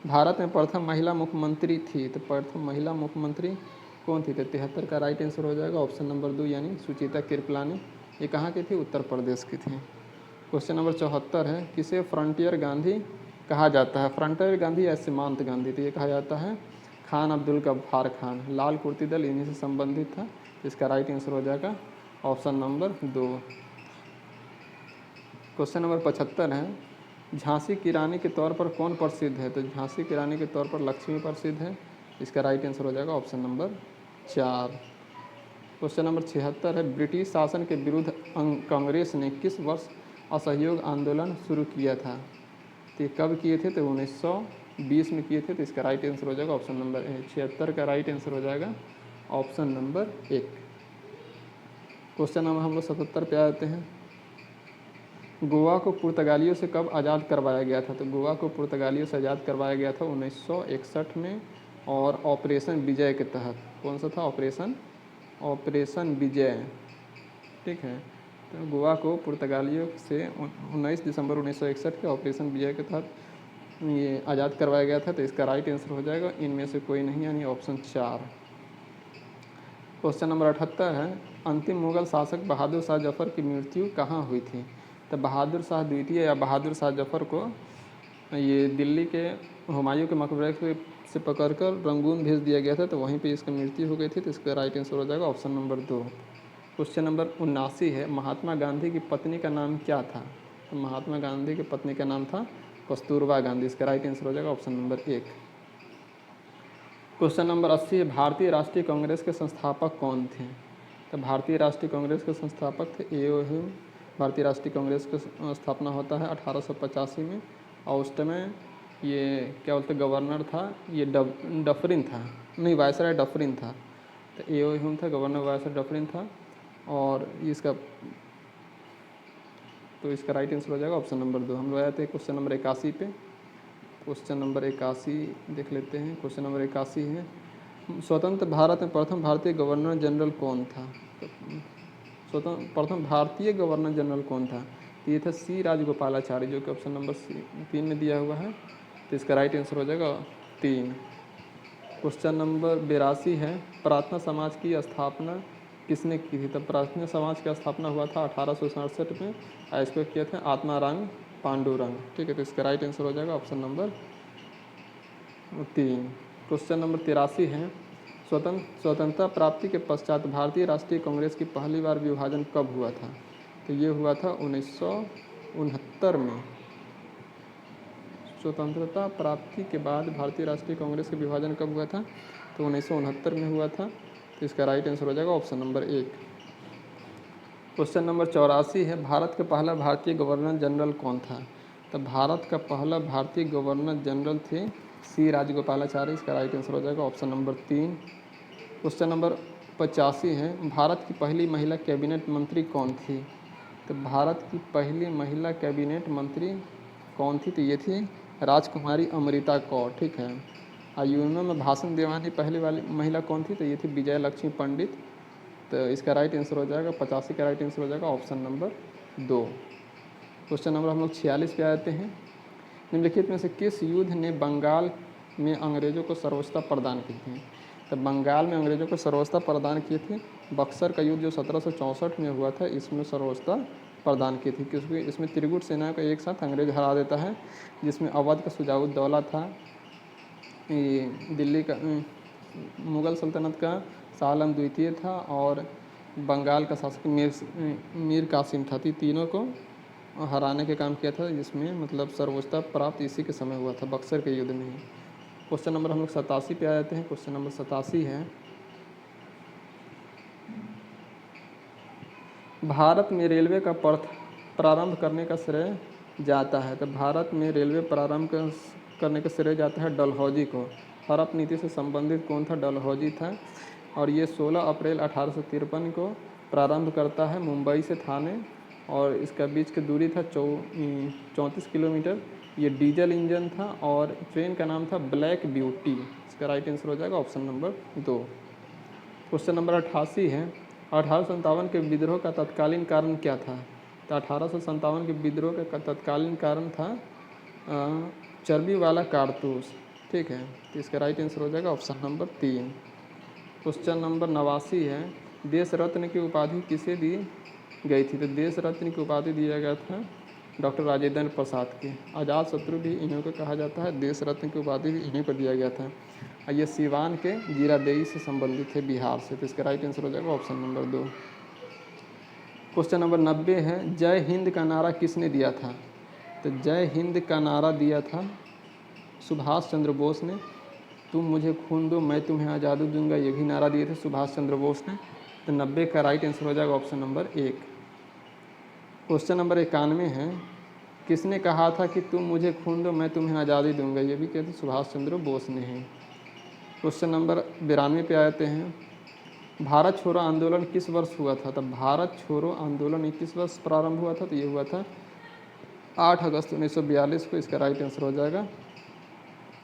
भारत में प्रथम महिला मुख्यमंत्री थी। तो प्रथम महिला मुख्यमंत्री कौन थी? तो 73 का राइट आंसर हो जाएगा ऑप्शन नंबर 2 यानी सुचिता कृपलानी। ये कहाँ की थी? उत्तर प्रदेश की थी। क्वेश्चन नंबर 74 है, किसे फ्रंटियर गांधी कहा जाता है? फ्रंटियर गांधी या सीमांत गांधी? तो ये कहा जाता है खान अब्दुल गफ्फार खान। लाल कुर्ती दल इन्हीं से संबंधित था। इसका राइट आंसर हो जाएगा ऑप्शन नंबर 2। क्वेश्चन नंबर 75 है, झांसी की रानी के तौर पर कौन प्रसिद्ध है? तो झांसी की रानी के तौर पर लक्ष्मी प्रसिद्ध है। इसका राइट आंसर हो जाएगा ऑप्शन नंबर 4। क्वेश्चन नंबर 76 है, ब्रिटिश शासन के विरुद्ध कांग्रेस ने किस वर्ष असहयोग आंदोलन शुरू किया था? तो ये कब किए थे? तो 1920 में किए थे। तो इसका राइट आंसर हो जाएगा ऑप्शन नंबर 76 का राइट आंसर हो जाएगा ऑप्शन नंबर 1। क्वेश्चन नंबर हम लोग 77 पे आते हैं, गोवा को पुर्तगालियों से कब आज़ाद करवाया गया था? तो गोवा को पुर्तगालियों से आज़ाद करवाया गया था 1961 में और ऑपरेशन विजय के तहत। कौन सा था? ऑपरेशन विजय। ठीक है, तो गोवा को पुर्तगालियों से 19 दिसंबर 1961 के ऑपरेशन विजय के तहत ये आज़ाद करवाया गया था। तो इसका राइट आंसर हो जाएगा इनमें से कोई नहीं यानी ऑप्शन 4। क्वेश्चन नंबर 78 है, अंतिम मुगल शासक बहादुर शाह जफर की मृत्यु कहाँ हुई थी? तो बहादुर शाह द्वितीय या बहादुर शाह जफर को ये दिल्ली के हुमायूं के मकबरे से पकड़कर रंगून भेज दिया गया था। तो वहीं पे इसकी मृत्यु हो गई थी। तो इसका राइट आंसर हो जाएगा ऑप्शन नंबर 2। क्वेश्चन नंबर 79 है, महात्मा गांधी की पत्नी का नाम क्या था? तो महात्मा गांधी की पत्नी का नाम था कस्तूरबा गांधी। इसका राइट आंसर हो जाएगा ऑप्शन नंबर 1। क्वेश्चन नंबर 80 है, भारतीय राष्ट्रीय कांग्रेस के संस्थापक कौन थे? तो भारतीय राष्ट्रीय कांग्रेस के संस्थापक थे ए.ओ. ह्यूम। भारतीय राष्ट्रीय कांग्रेस की स्थापना होता है 1885 में, और उस समय ये क्या बोलते गवर्नर था, ये डफरिन था, नहीं वायसराय डफरिन था। तो ए.ओ. ह्यूम था गवर्नर, वायसराय डफरिन था। और इसका राइट आंसर हो जाएगा ऑप्शन नंबर 2। हम लोग आए थे क्वेश्चन नंबर 81 पे। क्वेश्चन नंबर 81 देख लेते हैं। क्वेश्चन नंबर 81 है, स्वतंत्र भारत में प्रथम भारतीय गवर्नर जनरल कौन था? प्रथम भारतीय गवर्नर जनरल कौन था? तो ये था सी राजगोपालाचारी, जो कि ऑप्शन नंबर 3 में दिया हुआ है। तो इसका राइट आंसर हो जाएगा 3। क्वेश्चन नंबर 82 है, प्रार्थना समाज की स्थापना किसने की थी? तब प्रार्थना समाज की स्थापना हुआ था 1867 में, और इसको किया था आत्माराम पांडुरंग। ठीक है, तो इसका राइट आंसर हो जाएगा ऑप्शन नंबर 3। क्वेश्चन नंबर 83 है, स्वतंत्रता प्राप्ति के पश्चात भारतीय राष्ट्रीय कांग्रेस की पहली बार विभाजन कब हुआ था? तो ये हुआ था 1969 में। स्वतंत्रता प्राप्ति के बाद भारतीय राष्ट्रीय कांग्रेस का विभाजन कब हुआ था? तो 1969 में हुआ था। तो इसका राइट आंसर हो जाएगा ऑप्शन नंबर 1। क्वेश्चन नंबर 84 है, भारत का पहला भारतीय गवर्नर जनरल कौन था? तो भारत का पहला भारतीय गवर्नर जनरल थे सी राजगोपालाचारी। इसका राइट आंसर हो जाएगा ऑप्शन नंबर 3। क्वेश्चन नंबर 85 है, भारत की पहली महिला कैबिनेट मंत्री कौन थी? तो भारत की पहली महिला कैबिनेट मंत्री कौन थी? तो ये थी राजकुमारी अमृता कौर। ठीक है। यूएनओ में भाषण देने वाली पहली वाली महिला कौन थी? तो ये थी विजय लक्ष्मी पंडित। तो इसका राइट आंसर हो जाएगा 85 का राइट आंसर हो जाएगा ऑप्शन नंबर 2। क्वेश्चन नंबर हम लोग 46 पे आते हैं। निम्नलिखित में से किस युद्ध ने बंगाल में अंग्रेजों को सर्वोच्चता प्रदान की थी? तो बंगाल में अंग्रेजों को सर्वोच्चता प्रदान किए थे बक्सर का युद्ध जो 1764 में हुआ था, इसमें सर्वोच्चता प्रदान की थी, क्योंकि इसमें त्रिगुट सेना को एक साथ अंग्रेज हरा देता है, जिसमें अवध का शुजाउद्दौला था, दिल्ली का मुग़ल सल्तनत का शाह आलम द्वितीय था, और बंगाल का शासक मीर कासिम था। तीनों को हराने के काम किया था, जिसमें मतलब सर्वोच्चता प्राप्त इसी के समय हुआ था, बक्सर के युद्ध में ही। क्वेश्चन नंबर हम लोग 87 पे आ जाते हैं। क्वेश्चन नंबर 87 है, भारत में रेलवे का प्रारंभ करने का श्रेय जाता है? तो भारत में रेलवे प्रारंभ करने का श्रेय जाता है डलहौजी को। हड़प नीति से संबंधित कौन था? डलहौजी था। और ये 16 अप्रैल 1853 को प्रारंभ करता है मुंबई से थाने, और इसका बीच की दूरी था 34 किलोमीटर। ये डीजल इंजन था, और ट्रेन का नाम था ब्लैक ब्यूटी। इसका राइट आंसर हो जाएगा ऑप्शन नंबर 2। क्वेश्चन नंबर 88 है, 1857 के विद्रोह का तत्कालीन कारण क्या था? तो 1857 के विद्रोह का तत्कालीन कारण था चर्बी वाला कारतूस। ठीक है, तो इसका राइट आंसर हो जाएगा ऑप्शन नंबर 3। क्वेश्चन नंबर 89 है, देश रत्न की उपाधि किसे दी गई थी? तो देश रत्न की उपाधि दिया गया था डॉक्टर राजेंद्र प्रसाद के। अजात शत्रु भी इन्हीं को कहा जाता है, देश रत्न की उपाधि भी इन्हीं को दिया गया था। ये सिवान के जीरादेई से संबंधित है, बिहार से। तो इसका राइट आंसर हो जाएगा ऑप्शन नंबर 2। क्वेश्चन नंबर 90 है, जय हिंद का नारा किसने दिया था? तो जय हिंद का नारा दिया था सुभाष चंद्र बोस ने। तुम मुझे खून दो मैं तुम्हें आज़ादी दूंगा, ये भी नारा दिए थे सुभाष चंद्र बोस ने। तो 90 का राइट आंसर हो जाएगा ऑप्शन नंबर 1। क्वेश्चन नंबर 91 है, किसने कहा था कि तुम मुझे खून दो मैं तुम्हें आज़ादी दूंगा? ये भी कहते सुभाष चंद्र बोस ने हैं। क्वेश्चन नंबर 92 पे आते हैं, भारत छोड़ो आंदोलन किस वर्ष हुआ था? तब भारत छोड़ो आंदोलन किस वर्ष प्रारंभ हुआ था? तो ये हुआ था 8 अगस्त 1942 को। इसका राइट आंसर हो जाएगा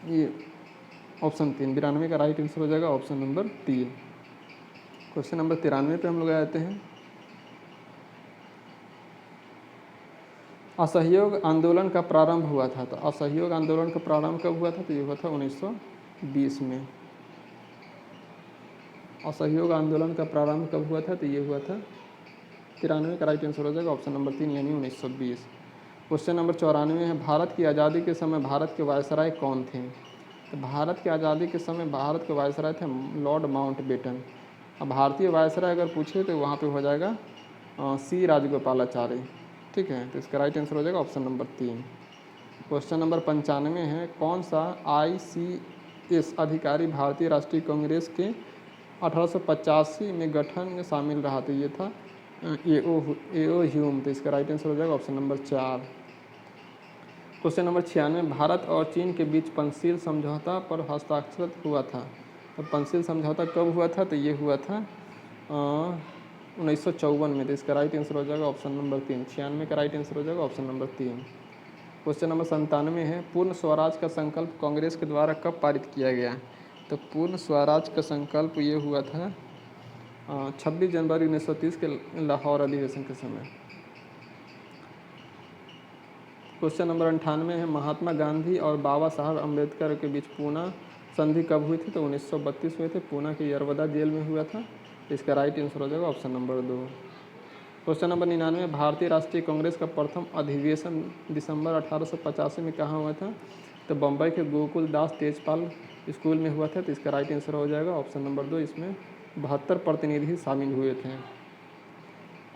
ये ऑप्शन 3। 92 का राइट आंसर हो जाएगा ऑप्शन नंबर 3। क्वेश्चन नंबर 93 पे हम लोग आते हैं, असहयोग आंदोलन का प्रारंभ हुआ था। तो असहयोग आंदोलन का प्रारंभ कब हुआ था? तो ये हुआ था 1920 में। असहयोग आंदोलन का प्रारंभ कब हुआ था? तो ये हुआ था 93 का राइट आंसर हो जाएगा ऑप्शन नंबर 3 यानी 1920। क्वेश्चन नंबर 94 है, भारत की आज़ादी के समय भारत के वायसराय कौन थे? तो भारत की आज़ादी के समय भारत के वायसराय थे लॉर्ड माउंटबेटन। अब भारतीय वायसराय अगर पूछे तो वहाँ पे हो जाएगा सी राजगोपालाचारी। ठीक है, तो इसका राइट आंसर हो जाएगा ऑप्शन नंबर 3। क्वेश्चन नंबर 95 है, कौन सा एस अधिकारी भारतीय राष्ट्रीय कांग्रेस के 1885 में गठन में शामिल रहा? तो ये था एओ ह्यूम। तो इसका राइट आंसर हो जाएगा option number 4। Question number 96, Bharat और चीन के बीच पंचशील समझौता पर हस्ताक्षर हुआ था। तो पंचशील समझौता कब हुआ था? तो ये हुआ था 1954 में। तो इसका राइट आंसर हो जाएगा ऑप्शन नंबर 3। 96 का राइट आंसर हो जाएगा ऑप्शन नंबर 3। क्वेश्चन नंबर 97 है, पूर्ण स्वराज का संकल्प कांग्रेस के द्वारा कब पारित किया गया? तो पूर्ण स्वराज का संकल्प ये हुआ था 26 जनवरी 1930 के लाहौर अधिवेशन के समय। क्वेश्चन नंबर 98 है, महात्मा गांधी और बाबा साहब अम्बेडकर के बीच पूना संधि कब हुई थी? तो 1932 हुए थे, पूना के यरवदा जेल में हुआ था। इसका राइट आंसर हो जाएगा ऑप्शन नंबर 2। क्वेश्चन नंबर 99, भारतीय राष्ट्रीय कांग्रेस का प्रथम अधिवेशन दिसंबर 1885 में कहाँ हुआ था? तो बम्बई के गोकुल दास तेजपाल स्कूल में हुआ था। तो इसका राइट आंसर हो जाएगा ऑप्शन नंबर 2। इसमें 72 प्रतिनिधि शामिल हुए थे।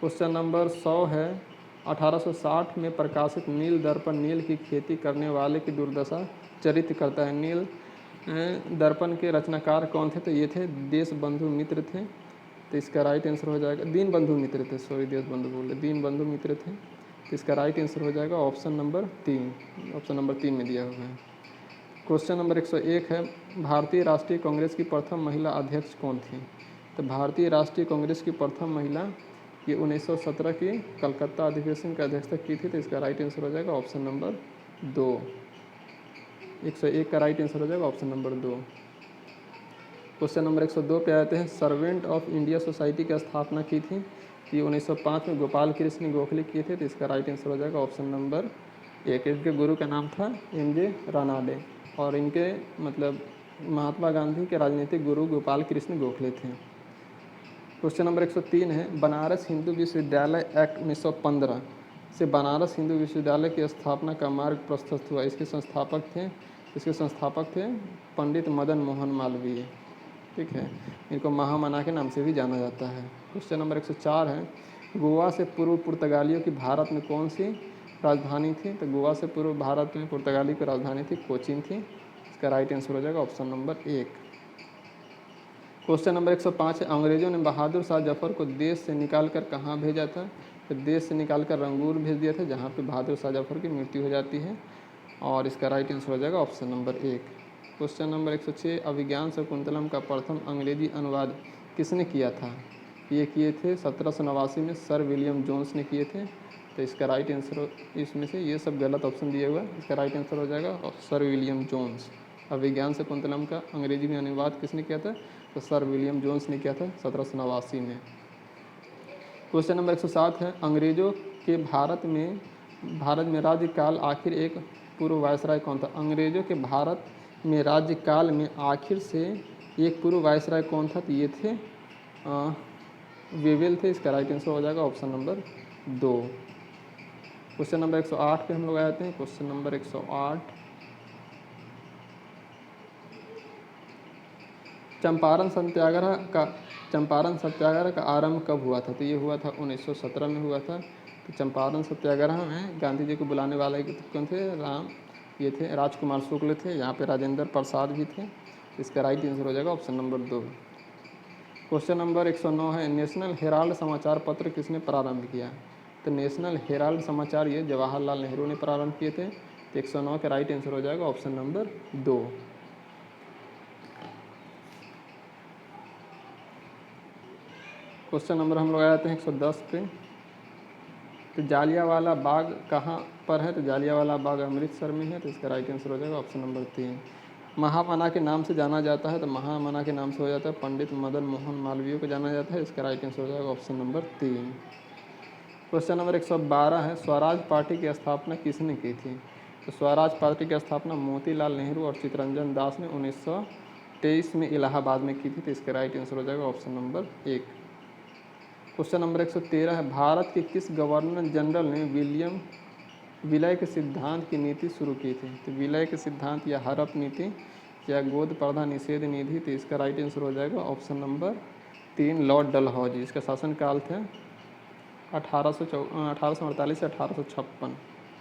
क्वेश्चन नंबर 100 है, 1860 में प्रकाशित नील दर्पण नील की खेती करने वाले की दुर्दशा चरित्र करता है। नील दर्पण के रचनाकार कौन थे? तो ये थे देशबंधु मित्र थे। तो इसका राइट आंसर हो जाएगा, दीनबंधु मित्र थे, सॉरी देशबंधु बोले, दीनबंधु मित्र थे। तो इसका राइट आंसर हो जाएगा ऑप्शन नंबर 3। ऑप्शन नंबर 3 में दिया हुआ है। क्वेश्चन नंबर 101 है, भारतीय राष्ट्रीय कांग्रेस की प्रथम महिला अध्यक्ष कौन थी? तो भारतीय राष्ट्रीय कांग्रेस की प्रथम महिला ये 1917 की कलकत्ता अधिवेशन की अध्यक्षता की थी। तो इसका राइट आंसर हो जाएगा ऑप्शन नंबर 2। 101 का राइट आंसर हो जाएगा ऑप्शन नंबर 2। क्वेश्चन नंबर 102 पे आते हैं, सर्वेंट ऑफ इंडिया सोसाइटी की स्थापना की थी? ये 1905 में गोपाल कृष्ण गोखले किए थे। तो इसका राइट आंसर हो जाएगा ऑप्शन नंबर 1। इनके गुरु का नाम था MJ रानाडे और इनके मतलब महात्मा गांधी के राजनीतिक गुरु गोपाल कृष्ण गोखले थे। क्वेश्चन नंबर 103 है, बनारस हिंदू विश्वविद्यालय एक्ट 1915 से बनारस हिंदू विश्वविद्यालय की स्थापना का मार्ग प्रशस्त हुआ। इसके संस्थापक थे पंडित मदन मोहन मालवीय। ठीक है, इनको महामना के नाम से भी जाना जाता है। क्वेश्चन नंबर 104 है, गोवा से पूर्व पुर्तगालियों की भारत में कौन सी राजधानी थी? तो गोवा से पूर्व भारत में पुर्तगाली की राजधानी थी कोचीन थी। इसका राइट आंसर हो जाएगा ऑप्शन नंबर 1। क्वेश्चन नंबर 105 है, अंग्रेजों ने बहादुर शाह जफर को देश से निकाल कर कहाँ भेजा था? तो देश से निकाल कर रंगून भेज दिया था, जहाँ पे बहादुर शाह जफर की मृत्यु हो जाती है। और इसका राइट आंसर हो जाएगा ऑप्शन नंबर 1। क्वेश्चन नंबर 106, अभिज्ञान शकुंतलम का प्रथम अंग्रेजी अनुवाद किसने किया था? ये किए थे 1789 में सर विलियम जोन्स ने किए थे। तो इसका राइट आंसर, इसमें से ये सब गलत ऑप्शन दिए हुआ है। इसका राइट आंसर हो जाएगा सर विलियम जोन्स। अभिज्ञान शकुंतलम का अंग्रेजी में अनुवाद किसने किया था? तो सर विलियम जोन्स ने किया था 1789 में। क्वेश्चन नंबर 107 है, अंग्रेजों के भारत में राज्यकाल आखिर एक पूर्व वायसराय कौन था? अंग्रेजों के भारत में राज्यकाल में आखिर से एक पूर्व वायसराय कौन था? तो ये थे वेवेल थे। इसका राइट आंसर हो जाएगा ऑप्शन नंबर 2। क्वेश्चन नंबर 108 पे हम लोग आते हैं। क्वेश्चन नंबर 108, चंपारण सत्याग्रह का आरंभ कब हुआ था? तो ये हुआ था 1917 में हुआ था। तो चंपारण सत्याग्रह में गांधी जी को बुलाने वाले कौन थे? ये थे राजकुमार शुक्ल थे। यहाँ पे राजेंद्र प्रसाद भी थे। इसका राइट आंसर हो जाएगा ऑप्शन नंबर 2। क्वेश्चन नंबर 109 है, नेशनल हेराल्ड समाचार पत्र किसने प्रारंभ किया? तो नेशनल हेराल्ड समाचार ये जवाहरलाल नेहरू ने प्रारंभ किए थे। तो 109 का राइट आंसर हो जाएगा ऑप्शन नंबर 2। क्वेश्चन नंबर हम लोग आते हैं 110 पे। तो जालियांवाला बाग कहाँ पर है? तो जालियांवाला बाग अमृतसर में है। तो इसका राइट आंसर हो जाएगा ऑप्शन नंबर 3। महामना के नाम से जाना जाता है? तो महामना के नाम से हो जाता है पंडित मदन मोहन मालवीय को जाना जाता है। इसका राइट आंसर हो जाएगा ऑप्शन नंबर 3। क्वेश्चन नंबर 112 है, स्वराज पार्टी की स्थापना किसने की थी? तो स्वराज पार्टी की स्थापना मोतीलाल नेहरू और चित्तरंजन दास ने 1923 में इलाहाबाद में की थी। तो इसका राइट आंसर हो जाएगा ऑप्शन नंबर 1। क्वेश्चन नंबर 113 है, भारत के किस गवर्नर जनरल ने विलय के सिद्धांत की नीति शुरू की थी? तो विलय के सिद्धांत या हड़प नीति या गोद प्रथा निषेध निधि? तो इसका राइट आंसर हो जाएगा ऑप्शन नंबर 3, लॉर्ड डलहौजी। इसका शासनकाल था 1848 से 1856।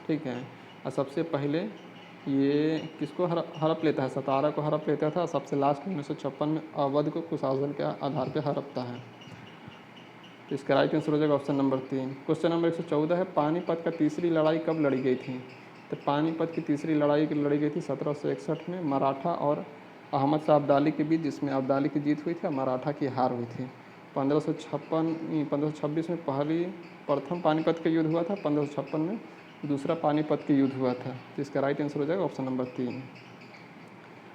ठीक है, और सबसे पहले ये किसको हड़प लेता है? सतारा को हड़प लेता था। सबसे लास्ट 1956 में अवध को कुशासन के आधार पर हड़पता है। तो इसका राइट आंसर हो जाएगा ऑप्शन नंबर 3। क्वेश्चन नंबर 114 है, पानीपत का तीसरी लड़ाई कब लड़ी गई थी? तो पानीपत की तीसरी लड़ाई लड़ी गई थी 1761 में मराठा और अहमद शाह अब्दाली के बीच, जिसमें अब्दाली की जीत हुई थी और मराठा की हार हुई थी। 1526 में प्रथम पानीपत का युद्ध हुआ था, 1556 में दूसरा पानीपत का युद्ध हुआ था। तो इसका राइट आंसर हो जाएगा ऑप्शन नंबर 3।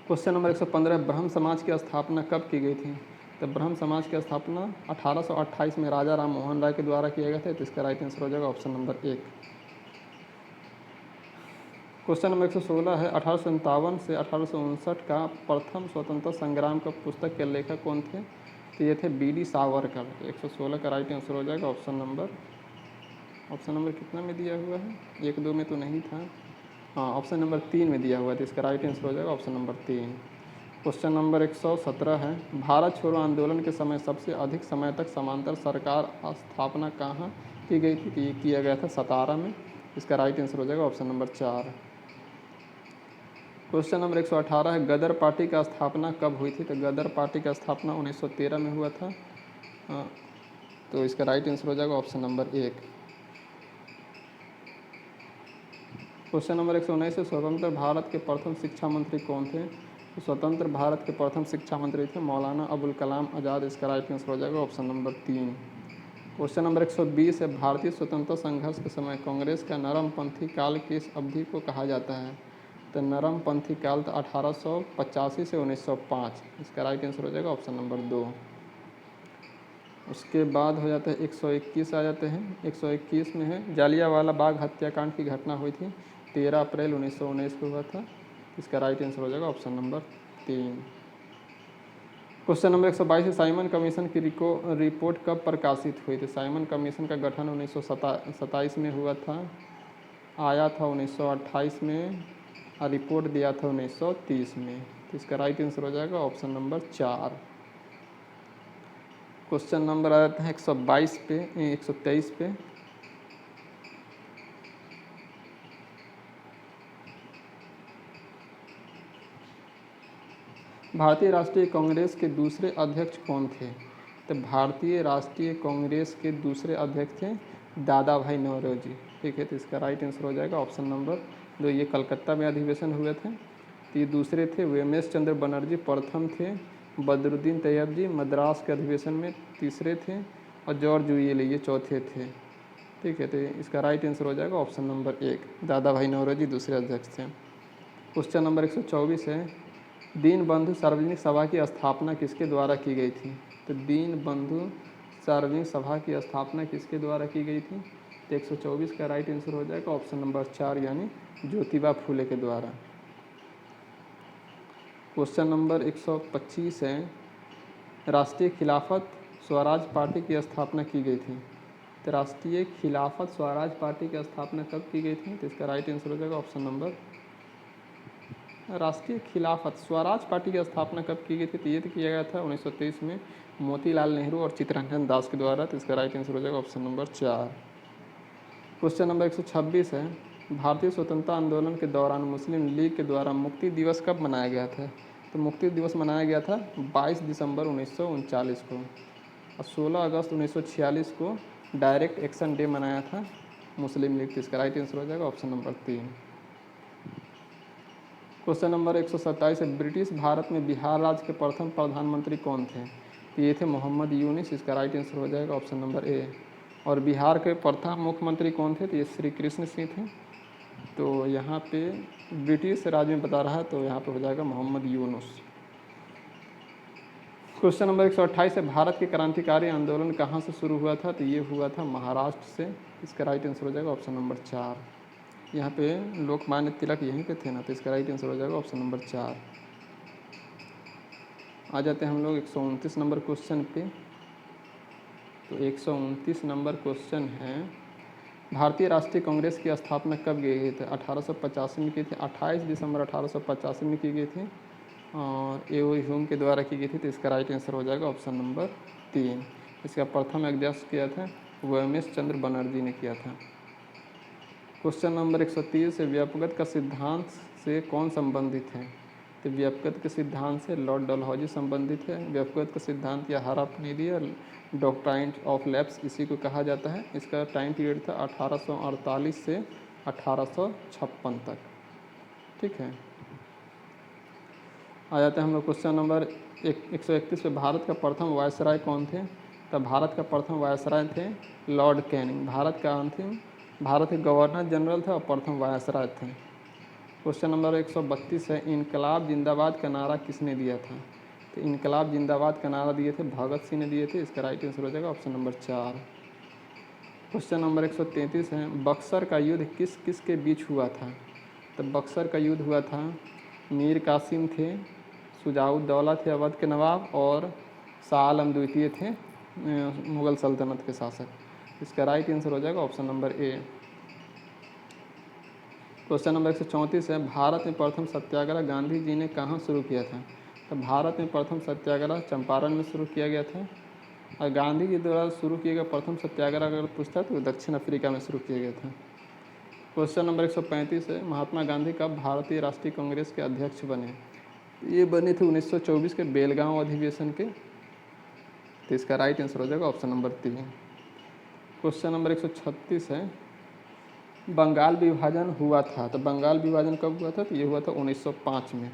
क्वेश्चन नंबर 115, ब्रह्म समाज की स्थापना कब की गई थी? तो ब्रह्म समाज की स्थापना 1828 में राजा राम मोहन राय के द्वारा किया गया था। तो इसका राइट आंसर हो जाएगा ऑप्शन नंबर 1। क्वेश्चन नंबर 116 है, 1857 से 1859 का प्रथम स्वतंत्रता संग्राम का पुस्तक के लेखक कौन थे? तो ये थे बी.डी. सावरकर। 116 का राइट आंसर हो जाएगा ऑप्शन नंबर कितना में दिया हुआ है? 1-2 में तो नहीं था, हाँ ऑप्शन नंबर 3 में दिया हुआ है। तो इसका राइट आंसर हो जाएगा ऑप्शन नंबर 3। क्वेश्चन नंबर 117 है, भारत छोड़ो आंदोलन के समय सबसे अधिक समय तक समांतर सरकार स्थापना कहाँ की गई थी? तो ये किया गया था सतारा में। इसका राइट आंसर हो जाएगा ऑप्शन नंबर 4। क्वेश्चन नंबर 118 है, गदर पार्टी का स्थापना कब हुई थी? तो गदर पार्टी का स्थापना 1913 में हुआ था। तो इसका राइट आंसर हो जाएगा ऑप्शन नंबर 1। क्वेश्चन नंबर 119 है, स्वतंत्र भारत के प्रथम शिक्षा मंत्री कौन थे? तो स्वतंत्र भारत के प्रथम शिक्षा मंत्री थे मौलाना अबुल कलाम आज़ाद। इसका राइट आंसर हो जाएगा ऑप्शन नंबर 3। क्वेश्चन नंबर 120 है, भारतीय स्वतंत्रता संघर्ष के समय कांग्रेस का नरमपंथी काल किस अवधि को कहा जाता है? तो नरमपंथी काल 1885 से 1905। इसका राइट आंसर हो जाएगा ऑप्शन नंबर 2। उसके बाद हो जाता है 121 आ जाते हैं। 121 में है, जालियांवाला बाग हत्याकांड की घटना हुई थी 13 अप्रैल 1919 को हुआ था। इसका राइट आंसर हो जाएगा ऑप्शन नंबर 3। क्वेश्चन नंबर 122 है, साइमन कमीशन की रिपोर्ट कब प्रकाशित हुई थी? साइमन कमीशन का गठन 1927 में हुआ था, आया था 1928 में और रिपोर्ट दिया था 1930 में। तो इसका राइट आंसर हो जाएगा ऑप्शन नंबर 4। क्वेश्चन नंबर आ जाता है 123 पे। भारतीय राष्ट्रीय कांग्रेस के दूसरे अध्यक्ष कौन थे? तो भारतीय राष्ट्रीय कांग्रेस के दूसरे अध्यक्ष थे दादा भाई नौरोजी। ठीक है, तो इसका राइट आंसर हो जाएगा ऑप्शन नंबर 2। ये कलकत्ता में अधिवेशन हुए थे। तो ये दूसरे थे वेमेश चंद्र बनर्जी, प्रथम थे बदरुद्दीन तैयब जी मद्रास के अधिवेशन में तीसरे थे, और जॉर्ज व्हीले ये चौथे थे। ठीक है, तो इसका राइट आंसर हो जाएगा ऑप्शन नंबर 1, दादा भाई नौरोजी दूसरे अध्यक्ष थे। क्वेश्चन नंबर 124 है, दीन बंधु सार्वजनिक सभा की स्थापना किसके द्वारा की गई थी? तो दीन बंधु सार्वजनिक सभा की स्थापना किसके द्वारा की गई थी? तो 124 का राइट आंसर हो जाएगा ऑप्शन नंबर 4 यानी ज्योतिबा फूले के द्वारा। क्वेश्चन नंबर 125 है, राष्ट्रीय खिलाफत स्वराज पार्टी की स्थापना की गई थी? तो राष्ट्रीय खिलाफत स्वराज पार्टी की स्थापना कब की गई थी? तो इसका राइट आंसर हो जाएगा ऑप्शन नंबर, राष्ट्रीय खिलाफत स्वराज पार्टी की स्थापना कब की गई थी? तो ये किया गया था 1923 में मोतीलाल नेहरू और चित्तरंजन दास के द्वारा। तो इसका राइट आंसर हो जाएगा ऑप्शन नंबर 4। क्वेश्चन नंबर 126 है, भारतीय स्वतंत्रता आंदोलन के दौरान मुस्लिम लीग के द्वारा मुक्ति दिवस कब मनाया गया था? तो मुक्ति दिवस मनाया गया था 22 दिसंबर 1939 को, और 16 अगस्त 1946 को डायरेक्ट एक्शन डे मनाया था मुस्लिम लीग। इसका राइट आंसर हो जाएगा ऑप्शन नंबर 3। क्वेश्चन नंबर 127 है, ब्रिटिश भारत में बिहार राज्य के प्रथम प्रधानमंत्री कौन थे? तो ये थे मोहम्मद यूनिस। इसका राइट आंसर हो जाएगा ऑप्शन नंबर ए। और बिहार के प्रथम मुख्यमंत्री कौन थे? तो ये श्री कृष्ण सिंह थे। तो यहाँ पे ब्रिटिश राज में बता रहा है, तो यहाँ पे हो जाएगा मोहम्मद यूनुस। क्वेश्चन नंबर 128 है, भारत के क्रांतिकारी आंदोलन कहाँ से शुरू हुआ था? तो ये हुआ था महाराष्ट्र से। इसका राइट आंसर हो जाएगा ऑप्शन नंबर 4। यहाँ पे लोकमान्य तिलक यहीं पे थे ना, तो इसका राइट आंसर हो जाएगा ऑप्शन नंबर 4। आ जाते हैं हम लोग 129 नंबर क्वेश्चन पे। तो 129 नंबर क्वेश्चन है, भारतीय राष्ट्रीय कांग्रेस की स्थापना कब की गई थी? 1885 में की थी, 28 दिसंबर 1885 में की गई थी, और ए.ओ. ह्यूम के द्वारा की गई थी। तो इसका राइट आंसर हो जाएगा ऑप्शन नंबर 3। इसका प्रथम अध्यक्ष किया था वेमेश चंद्र बनर्जी ने किया था। क्वेश्चन नंबर 130 है, व्यापकता का सिद्धांत से कौन संबंधित है? तो व्यक्तिगत के सिद्धांत से लॉर्ड डलहौजी संबंधित है। व्यक्तिगत का सिद्धांत या हरापनीदी या डॉक्ट्राइन ऑफ लैप्स इसी को कहा जाता है। इसका टाइम पीरियड था 1848 से 1856 तक। ठीक है, आ जाते हैं हम लोग क्वेश्चन नंबर 131 पे। भारत का प्रथम वायसराय कौन थे? तो भारत का प्रथम वायसराय थे लॉर्ड कैनिंग। भारत के गवर्नर जनरल थे और प्रथम वायसराय थे। क्वेश्चन नंबर 132 है, इनकलाब जिंदाबाद का नारा किसने दिया था? तो इनकलाब जिंदाबाद का नारा दिए थे भगत सिंह ने दिए थे। इसका राइट आंसर हो जाएगा ऑप्शन नंबर 4। क्वेश्चन नंबर 133 है, बक्सर का युद्ध किस किस के बीच हुआ था? तो बक्सर का युद्ध हुआ था मीर कासिम थे, शुजाउद्दौला थे अवध के नवाब, और शाह आलम द्वितीय थे मुग़ल सल्तनत के शासक। इसका राइट आंसर हो जाएगा option number A. Question number 134 है, भारत में प्रथम सत्याग्रह गांधी जी ने कहाँ शुरू किया था? तो भारत में प्रथम सत्याग्रह चंपारण में शुरू किया गया था। और गांधी जी द्वारा शुरू किया गया प्रथम सत्याग्रह अगर पूछता तो दक्षिण अफ्रीका में शुरू किया गया था। क्वेश्चन नंबर 135 है, महात्मा गांधी कब भारतीय राष्ट्रीय कांग्रेस के अध्यक्ष बने? ये बने थे 1924 के बेलगांव अधिवेशन के। तो इसका राइट आंसर हो जाएगा ऑप्शन नंबर 3। क्वेश्चन नंबर 136 है, बंगाल विभाजन हुआ था। तो बंगाल विभाजन कब हुआ था? तो ये हुआ था 1905 में।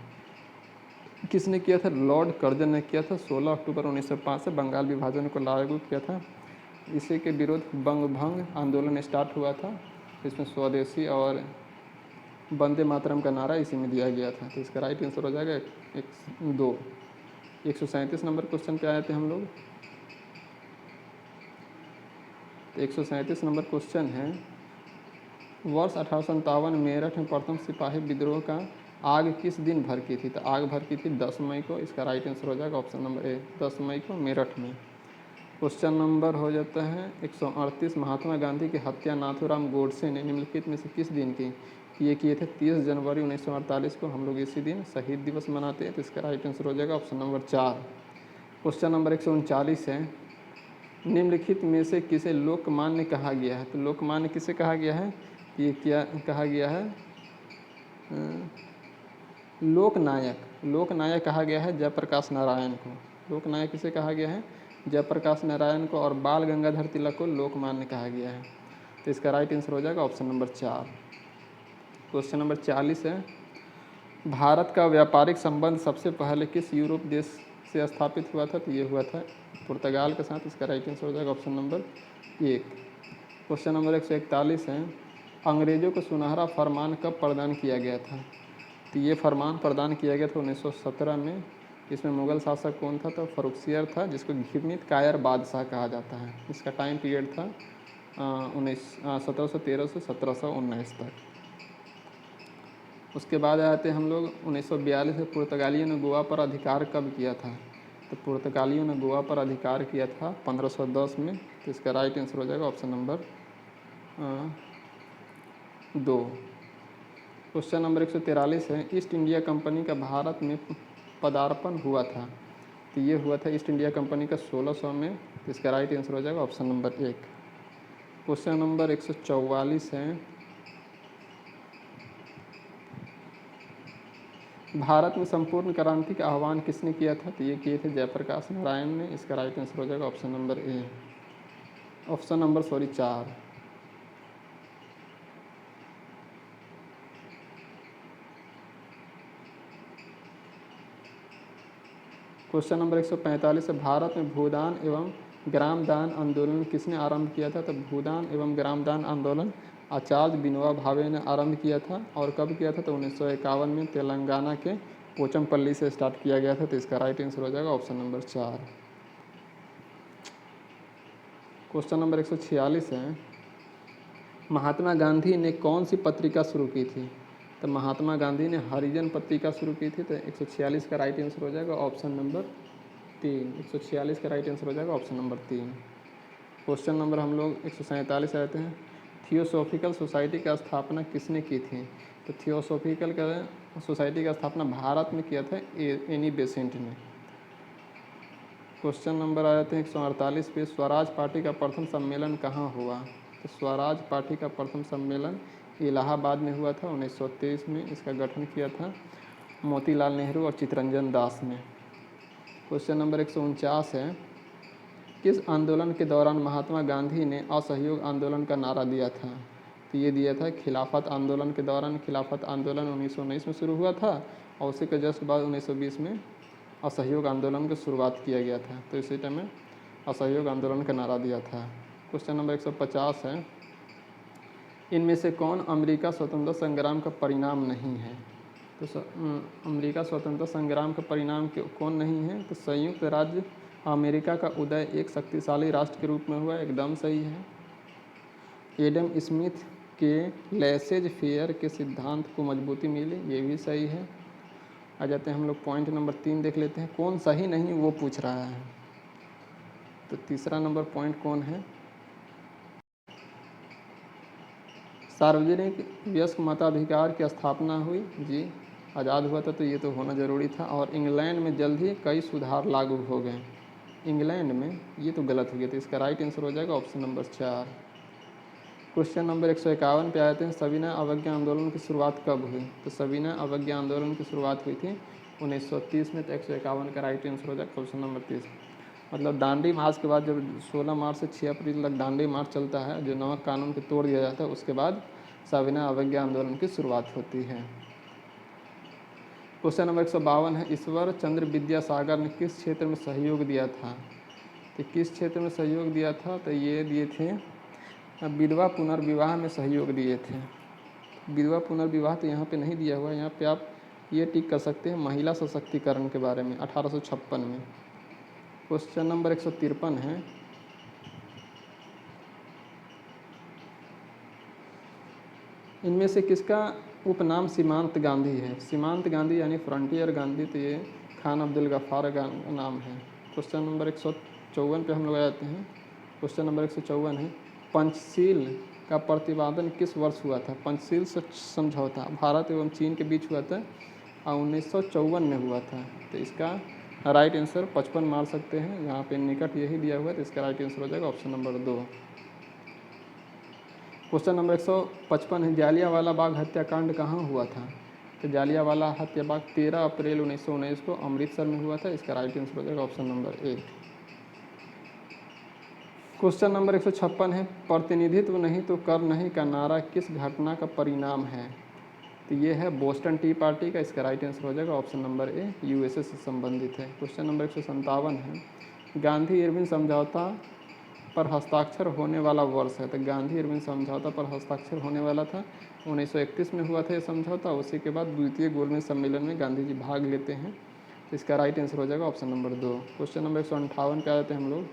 किसने किया था? लॉर्ड कर्जन ने किया था। 16 अक्टूबर 1905 से बंगाल विभाजन को लागू किया था। इसी के विरोध बंग भंग आंदोलन स्टार्ट हुआ था। इसमें स्वदेशी और वंदे मातरम का नारा इसी में दिया गया था। तो इसका राइट आंसर हो जाएगा 2। 137 नंबर क्वेश्चन पे आए थे हम लोग। 137 नंबर क्वेश्चन है, वर्ष 1857 मेरठ में प्रथम सिपाही विद्रोह का आग किस दिन भर की थी? तो आग भर की थी 10 मई को। इसका राइट आंसर हो जाएगा ऑप्शन नंबर ए, 10 मई को मेरठ में। क्वेश्चन नंबर हो जाता है 138, महात्मा गांधी की हत्या नाथूराम गोडसे ने निम्नलिखित में से किस दिन की? ये किए थे 30 जनवरी 1948 को। हम लोग इसी दिन शहीद दिवस मनाते हैं। तो इसका राइट आंसर हो जाएगा ऑप्शन नंबर 4। क्वेश्चन नंबर 139 है, निम्नलिखित में से किसे लोकमान्य कहा गया है? तो लोकमान्य किसे कहा गया है? ये क्या कहा गया है? लोकनायक कहा गया है जयप्रकाश नारायण को। लोकनायक किसे कहा गया है? जयप्रकाश नारायण को। और बाल गंगाधर तिलक को लोकमान्य कहा गया है। तो इसका राइट आंसर हो जाएगा ऑप्शन नंबर 4। क्वेश्चन नंबर 40 है, भारत का व्यापारिक संबंध सबसे पहले किस यूरोप देश से स्थापित हुआ था? तो ये हुआ था पुर्तगाल के साथ। इसका राइट आंसर हो जाएगा ऑप्शन नंबर 1। क्वेश्चन नंबर 141 है, अंग्रेजों को सुनहरा फरमान कब प्रदान किया गया था? तो ये फरमान प्रदान किया गया था 1917 में। इसमें मुग़ल शासक कौन था? तो फर्रुखसियर था, जिसको घिरनीत कायर बादशाह कहा जाता है। इसका टाइम पीरियड था 1713 से 1719 तक। उसके बाद आते हम लोग 1942 में पुर्तगालियों ने गोवा पर अधिकार कब किया था? तो पुर्तगालियों ने गोवा पर अधिकार किया था 1510 में। तो इसका राइट आंसर हो जाएगा ऑप्शन नंबर 2। क्वेश्चन नंबर 143 है, ईस्ट इंडिया कंपनी का भारत में पदार्पण हुआ था। तो ये हुआ था ईस्ट इंडिया कंपनी का 1600 में। तो इसका राइट आंसर हो जाएगा ऑप्शन नंबर 1। क्वेश्चन नंबर 144 है, भारत में संपूर्ण क्रांति का आह्वान किसने किया था? तो ये किए थे जयप्रकाश नारायण ने। इसका राइट आंसर हो जाएगा ऑप्शन नंबर 4। क्वेश्चन नंबर 145 है, भारत में भूदान एवं ग्रामदान आंदोलन किसने आरंभ किया था? तो भूदान एवं ग्रामदान आंदोलन आचार्य विनोबा भावे ने आरंभ किया था। और कब किया था? तो 1951 में तेलंगाना के पोचमपल्ली से स्टार्ट किया गया था। तो इसका राइट आंसर हो जाएगा ऑप्शन नंबर 4। क्वेश्चन नंबर 146 है, महात्मा गांधी ने कौन सी पत्रिका शुरू की थी? तो महात्मा गांधी ने हरिजन पत्रिका शुरू की थी। तो 146 का राइट आंसर हो जाएगा ऑप्शन नंबर 3। 146 का राइट आंसर हो जाएगा ऑप्शन नंबर 3। क्वेश्चन नंबर हम लोग 147 आते हैं, थियोसॉफिकल सोसाइटी का स्थापना किसने की थी? तो थियोसॉफिकल का सोसाइटी का स्थापना भारत में किया था एनी बेसेंट ने। क्वेश्चन नंबर आ जाते हैं 148 पे, स्वराज पार्टी का प्रथम सम्मेलन कहाँ हुआ? तो स्वराज पार्टी का प्रथम सम्मेलन इलाहाबाद में हुआ था 1923 में। इसका गठन किया था मोतीलाल नेहरू और चित्तरंजन दास ने। क्वेश्चन नंबर 149 है, किस आंदोलन के दौरान महात्मा गांधी ने असहयोग आंदोलन का नारा दिया था? तो ये दिया था खिलाफत आंदोलन के दौरान। खिलाफत आंदोलन 1919 में शुरू हुआ था और उसी के जस्ट बाद 1920 में असहयोग आंदोलन की शुरुआत किया गया था। तो इसी टाइम में असहयोग आंदोलन का नारा दिया था। क्वेश्चन नंबर 150 है, इनमें से कौन अमेरिका स्वतंत्रता संग्राम का परिणाम नहीं है? तो अमेरिका स्वतंत्रता संग्राम का परिणाम कौन नहीं है? तो संयुक्त राज्य अमेरिका का उदय एक शक्तिशाली राष्ट्र के रूप में हुआ, एकदम सही है। एडम स्मिथ के लेसेज फेयर के सिद्धांत को मजबूती मिली, ये भी सही है। आ जाते हैं हम लोग पॉइंट नंबर 3 देख लेते हैं, कौन सही नहीं वो पूछ रहा है। तो तीसरा नंबर पॉइंट कौन है? सार्वजनिक वयस्क मताधिकार की स्थापना हुई, जी आज़ाद हुआ था तो ये तो होना ज़रूरी था। और इंग्लैंड में जल्द ही कई सुधार लागू हो गए। इंग्लैंड में, ये तो गलत हो गया, तो इसका राइट आंसर हो जाएगा ऑप्शन नंबर 4। क्वेश्चन नंबर 151 पे आते हैं, सविनय अवज्ञा आंदोलन की शुरुआत कब हुई? तो सविनय अवज्ञा आंदोलन की शुरुआत हुई थी 1930 में। तो 151 का राइट आंसर हो जाएगा ऑप्शन नंबर 30। मतलब दांडी मार्च के बाद, जब 16 मार्च से 6 अप्रैल तक दांडी मार्च चलता है, जो नमक कानून को तोड़ दिया जाता है, उसके बाद सविनय अवज्ञा आंदोलन की शुरुआत होती है। क्वेश्चन नंबर 152 है, ईश्वर चंद्र विद्यासागर ने किस क्षेत्र में सहयोग दिया था? तो किस क्षेत्र में सहयोग दिया था? तो ये दिए थे विधवा पुनर्विवाह में सहयोग दिए थे। विधवा पुनर्विवाह तो यहाँ पे नहीं दिया हुआ है, यहाँ पे आप ये टिक कर सकते हैं महिला सशक्तिकरण के बारे में 1856 में। क्वेश्चन नंबर 153 है, इनमें से किसका उपनाम सीमांत गांधी है? सीमांत गांधी यानी फ्रंटियर गांधी, तो ये खान अब्दुल गफ्फार का नाम है। क्वेश्चन नंबर 154 पे हम लोग आते हैं। क्वेश्चन नंबर 154 है, पंचशील का प्रतिपादन किस वर्ष हुआ था? पंचशील समझौता भारत एवं चीन के बीच हुआ था और 1954 में हुआ था। तो इसका राइट आंसर 55 मार सकते हैं, यहाँ पे निकट यही दिया हुआ है, तो इसका राइट आंसर हो जाएगा ऑप्शन नंबर 2। क्वेश्चन नंबर 155 है, जालियांवाला बाग हत्याकांड कहाँ हुआ था? तो जालियांवाला हत्याकांड 13 अप्रैल 1919 को अमृतसर में हुआ था। इसका राइट आंसर हो जाएगा ऑप्शन नंबर 1। क्वेश्चन नंबर 156 है, प्रतिनिधित्व नहीं तो कर नहीं का नारा किस घटना का परिणाम है? तो ये है बोस्टन टी पार्टी का। इसका राइट आंसर हो जाएगा ऑप्शन नंबर ए, यूएसए से संबंधित है। क्वेश्चन नंबर 157 है, गांधी इरविन समझौता पर हस्ताक्षर होने वाला वर्ष है? तो गांधी इरविन समझौता पर हस्ताक्षर होने वाला था 1931 में हुआ था ये समझौता। उसी के बाद द्वितीय गोलमेज सम्मेलन में गांधी जी भाग लेते हैं। तो इसका राइट आंसर हो जाएगा ऑप्शन नंबर 2। क्वेश्चन नंबर 158 पे आते हैं हम लोग,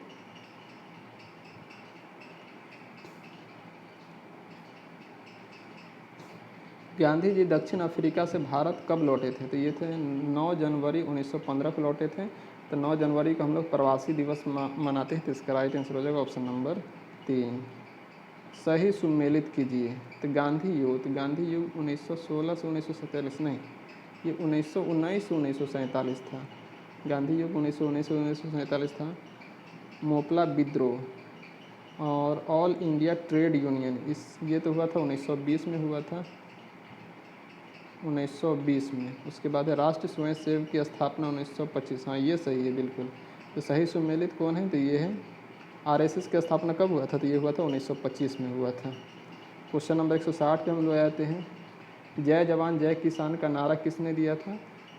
गांधी जी दक्षिण अफ्रीका से भारत कब लौटे थे? तो ये थे 9 जनवरी 1915 को लौटे थे। तो 9 जनवरी को हम लोग प्रवासी दिवस मनाते हैं। तो इसका राइट आंसर हो जाएगा ऑप्शन नंबर 3। सही सुमेलित कीजिए। तो गांधी युग 1916 से 1947 नहीं, ये 1919 से 1947 था। गांधी युग 1919 से 1947 था। मोपला विद्रोह और ऑल इंडिया ट्रेड यूनियन, ये तो हुआ था 1920 में हुआ था, 1920 में। उसके बाद है राष्ट्रीय स्वयंसेवक की स्थापना 1925। हाँ ये सही है बिल्कुल। तो सही सुमेलित कौन है? तो ये है। आरएसएस की स्थापना कब हुआ था? तो ये हुआ था 1925 में हुआ था। क्वेश्चन नंबर 160 पे हम लोग आते हैं, जय जवान जय किसान का नारा किसने दिया था?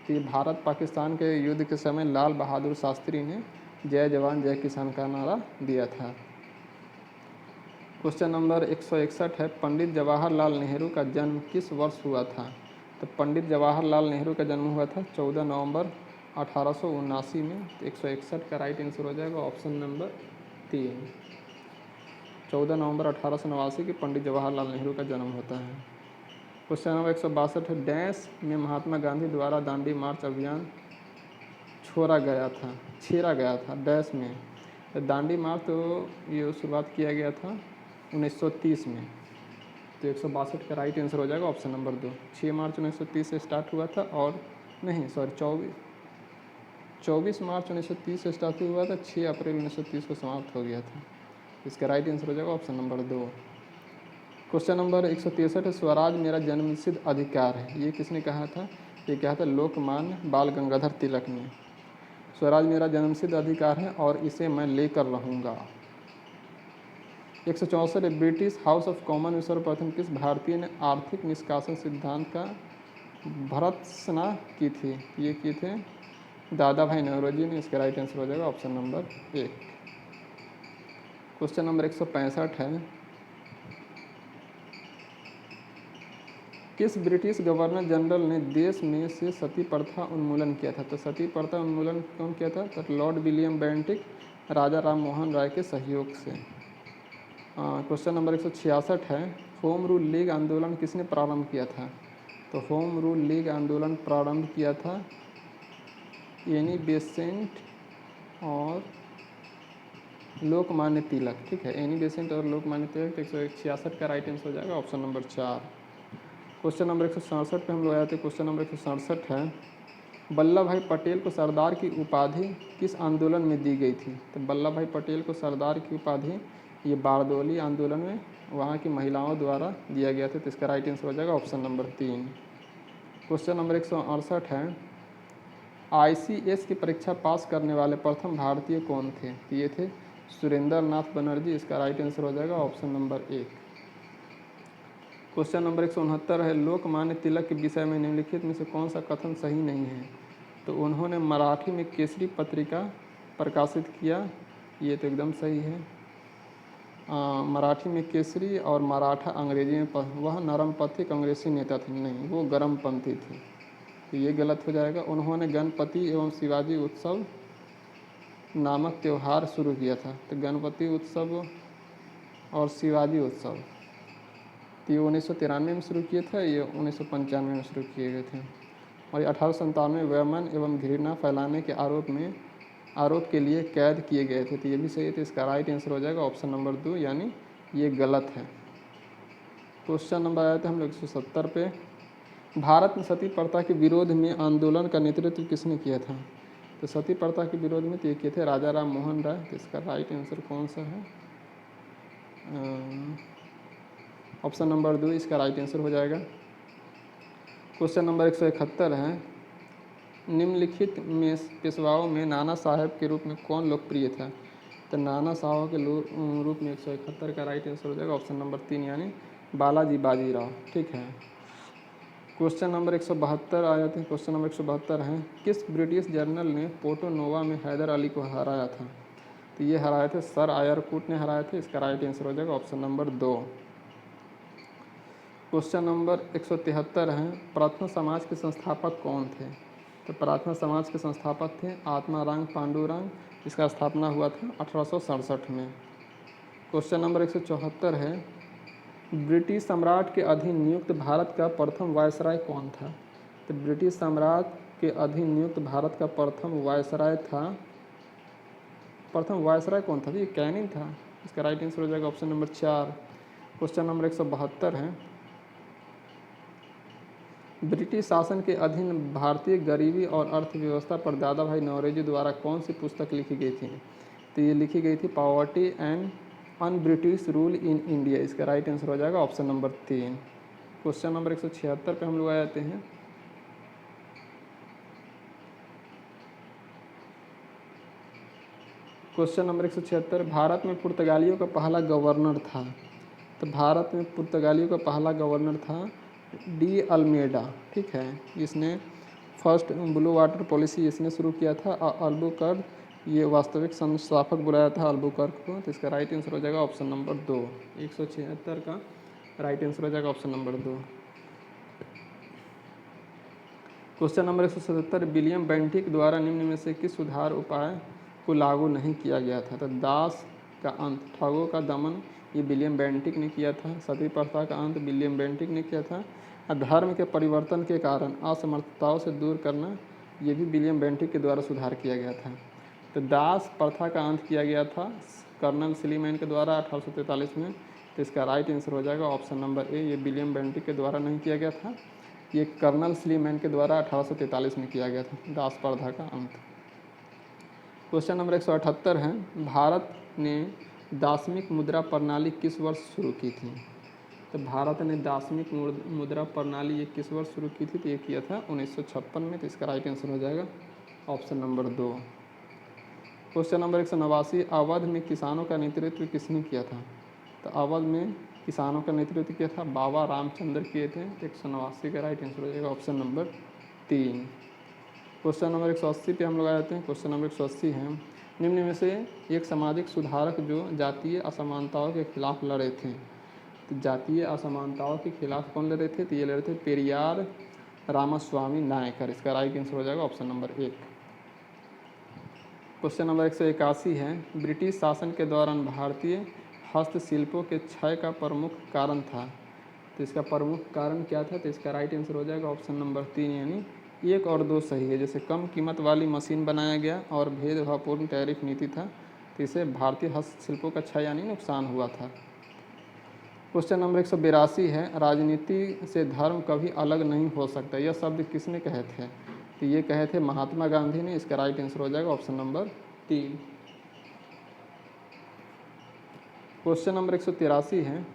तो ये भारत पाकिस्तान के युद्ध के समय लाल बहादुर शास्त्री ने जय जवान जय किसान का नारा दिया था। क्वेश्चन नंबर 161 है, पंडित जवाहरलाल नेहरू का जन्म किस वर्ष हुआ था? तो पंडित जवाहरलाल नेहरू का जन्म हुआ था 14 नवंबर 1879 में। तो 161 का राइट आंसर हो जाएगा ऑप्शन नंबर 3। 14 नवंबर 1889 के पंडित जवाहरलाल नेहरू का जन्म होता है। क्वेश्चन नंबर 162 है, डैश में महात्मा गांधी द्वारा दांडी मार्च अभियान छेड़ा गया था डैश में। तो दांडी मार्च तो ये शुरुआत किया गया था 1930 में। तो 162 का राइट आंसर हो जाएगा ऑप्शन नंबर 2। 6 मार्च 1930 से स्टार्ट हुआ था, और नहीं सॉरी 24 मार्च 1930 से स्टार्ट हुआ था, 6 अप्रैल 1930 को समाप्त हो गया था। इसका राइट आंसर हो जाएगा ऑप्शन नंबर 2। क्वेश्चन नंबर 163 है, स्वराज मेरा जन्मसिद्ध अधिकार है, ये किसने कहा था? ये कहा था लोकमान्य बाल गंगाधर तिलक ने। स्वराज मेरा जन्मसिद्ध अधिकार है और इसे मैं लेकर रहूँगा। 164 है, ब्रिटिश हाउस ऑफ कॉमन में सर्वप्रथम किस भारतीय ने आर्थिक निष्कासन सिद्धांत का भर्त्सना की थी? ये की थे दादा भाई नौरोजी ने। इसका राइट आंसर हो जाएगा ऑप्शन नंबर 1। क्वेश्चन नंबर 165 है, किस ब्रिटिश गवर्नर जनरल ने देश में से सती प्रथा उन्मूलन किया था? तो सती प्रथा उन्मूलन कौन किया था? तो लॉर्ड विलियम बेंटिक राजा राम मोहन राय के सहयोग से। क्वेश्चन नंबर 166 है, होम रूल लीग आंदोलन किसने प्रारंभ किया था? तो होम रूल लीग आंदोलन प्रारंभ किया था एनी बेसेंट और लोकमान्य तिलक। ठीक है, एनी बेसेंट और लोकमान्य तिलक। 166 का राइट आंसर हो जाएगा ऑप्शन नंबर 4। क्वेश्चन नंबर 167 पे हम लोग आए थे। क्वेश्चन नंबर 167 है, वल्लभ भाई पटेल को सरदार की उपाधि किस आंदोलन में दी गई थी? तो वल्लभ भाई पटेल को सरदार की उपाधि ये बारदोली आंदोलन में वहाँ की महिलाओं द्वारा दिया गया था। तो इसका राइट आंसर हो जाएगा ऑप्शन नंबर 3। क्वेश्चन नंबर 168 है, ICS की परीक्षा पास करने वाले प्रथम भारतीय कौन थे? तो ये थे सुरेंद्र नाथ बनर्जी। इसका राइट आंसर हो जाएगा ऑप्शन नंबर 1। क्वेश्चन नंबर 169 है, लोकमान्य तिलक के विषय में निम्नलिखित में से कौन सा कथन सही नहीं है? तो उन्होंने मराठी में केसरी पत्रिका प्रकाशित किया, ये तो एकदम सही है। मराठी में केसरी और मराठा अंग्रेजी में वह नरमपंथी कांग्रेसी नेता थे, नहीं वो गर्मपंथी थे, तो ये गलत हो जाएगा। उन्होंने गणपति एवं शिवाजी उत्सव नामक त्यौहार शुरू किया था। तो गणपति उत्सव और शिवाजी उत्सव तो ये 1993 में शुरू किया था, ये 1995 में शुरू किए गए थे। और 1897 में वैमन एवं घृणा फैलाने के आरोप के लिए कैद किए गए थे। तो ये भी सही है। तो इसका राइट आंसर हो जाएगा ऑप्शन नंबर 2, यानी ये गलत है। क्वेश्चन नंबर आया था हम लोग 170 पे, भारत में सती प्रथा के विरोध में आंदोलन का नेतृत्व किसने किया था? तो सती प्रथा के विरोध में तो ये किए थे राजा राम मोहन राय। तो इसका राइट आंसर कौन सा है? ऑप्शन नंबर 2 इसका राइट आंसर हो जाएगा। क्वेश्चन नंबर 171 है, निम्नलिखित में पेशवाओं में नाना साहब के रूप में कौन लोकप्रिय था? तो नाना साहब के रूप में 171 का राइट आंसर हो जाएगा ऑप्शन नंबर 3, यानी बालाजी बाजीराव। ठीक है। क्वेश्चन नंबर 172 आ जाते हैं। क्वेश्चन नंबर 172 है, किस ब्रिटिश जर्नल ने पोर्टो नोवा में हैदर अली को हराया था? तो ये हराए थे सर आयरकूट ने हराए थे। इसका राइट आंसर हो जाएगा ऑप्शन नंबर 2। क्वेश्चन नंबर 173 है, प्रार्थना समाज के संस्थापक कौन थे? तो प्रार्थना समाज के संस्थापक थे आत्माराम पांडुरंग। इसका स्थापना हुआ था 1867 में। क्वेश्चन नंबर 174 है, ब्रिटिश सम्राट के अधीन नियुक्त भारत का प्रथम वायसराय कौन था? तो ब्रिटिश सम्राट के अधीन नियुक्त भारत का प्रथम वायसराय कौन था? ये कैनिंग था। इसका राइट आंसर हो जाएगा ऑप्शन नंबर 4। क्वेश्चन नंबर 172 है, ब्रिटिश शासन के अधीन भारतीय गरीबी और अर्थव्यवस्था पर दादा भाई नौरोजी द्वारा कौन सी पुस्तक लिखी गई थी? तो ये लिखी गई थी poverty and un British rule in India. इसका राइट आंसर हो जाएगा ऑप्शन नंबर 3। क्वेश्चन नंबर 176 पे हम लोग आ जाते हैं। क्वेश्चन नंबर 176, भारत में पुर्तगालियों का पहला गवर्नर था। तो भारत में पुर्तगालियों का पहला गवर्नर था डी अल्मेडा। ठीक है, इसने फर्स्ट ब्लू वाटर पॉलिसी इसने शुरू किया था। अल्बुकर्क ये वास्तविक संस्थापक बुलाया था अल्बुकर्क को। तो इसका राइट आंसर हो जाएगा ऑप्शन नंबर 2। 176 का राइट आंसर हो जाएगा option number 2। Question number 177, William Bentinck द्वारा निम्न में से किस सुधार उपाय को लागू नहीं किया गया था? तो दास का अंत, ठगों का दमन ये विलियम बेंटिक ने किया था। सती प्रथा का अंत विलियम बेंटिक ने किया था। धर्म के परिवर्तन के कारण असमर्थताओं से दूर करना ये भी विलियम बेंटिक के द्वारा सुधार किया गया था। तो दास प्रथा का अंत किया गया था कर्नल स्लीमैन के द्वारा 1843 में। तो इसका राइट आंसर हो जाएगा ऑप्शन नंबर ए, ये विलियम बेंटिक के द्वारा नहीं किया गया था, ये कर्नल स्लीमैन के द्वारा 1843 में किया गया था दास प्रथा का अंत। क्वेश्चन नंबर 178 है, भारत ने दासमिक मुद्रा प्रणाली किस वर्ष शुरू की थी? तो भारत ने दार्शनिक मुद्रा प्रणाली ये किस वर्ष शुरू की थी? तो ये किया था 1956 में। तो इसका राइट आंसर हो जाएगा option number 2। Question number 189, Awadh में किसानों का नेतृत्व किसने किया था? तो अवध में किसानों का नेतृत्व किया था बाबा रामचंद्र किए थे। तो 189 का राइट आंसर हो जाएगा ऑप्शन नंबर 3। क्वेश्चन नंबर 180 पे हम लोग आ जाते हैं। क्वेश्चन नंबर 180 है, निम्न में से एक सामाजिक सुधारक जो जातीय असमानताओं के खिलाफ लड़े थे। तो जातीय असमानताओं के खिलाफ कौन लड़े थे? तो ये लड़े थे पेरियार रामास्वामी नायकर। इसका राइट आंसर हो जाएगा ऑप्शन नंबर 1। क्वेश्चन नंबर 181 है, ब्रिटिश शासन के दौरान भारतीय हस्तशिल्पों के क्षय का प्रमुख कारण था। तो इसका प्रमुख कारण क्या था? तो इसका राइट आंसर हो जाएगा ऑप्शन नंबर 3, यानी 1 और 2 सही है। जैसे कम कीमत वाली मशीन बनाया गया और भेदभावपूर्ण टैरिफ नीति था, तो इससे भारतीय हस्तशिल्पों का क्षय यानी नुकसान हुआ था। क्वेश्चन नंबर 182 है, राजनीति से धर्म कभी अलग नहीं हो सकता, यह शब्द किसने कहे थे? तो ये कहे थे महात्मा गांधी ने। इसका राइट आंसर हो जाएगा ऑप्शन नंबर 3। क्वेश्चन नंबर 183 है,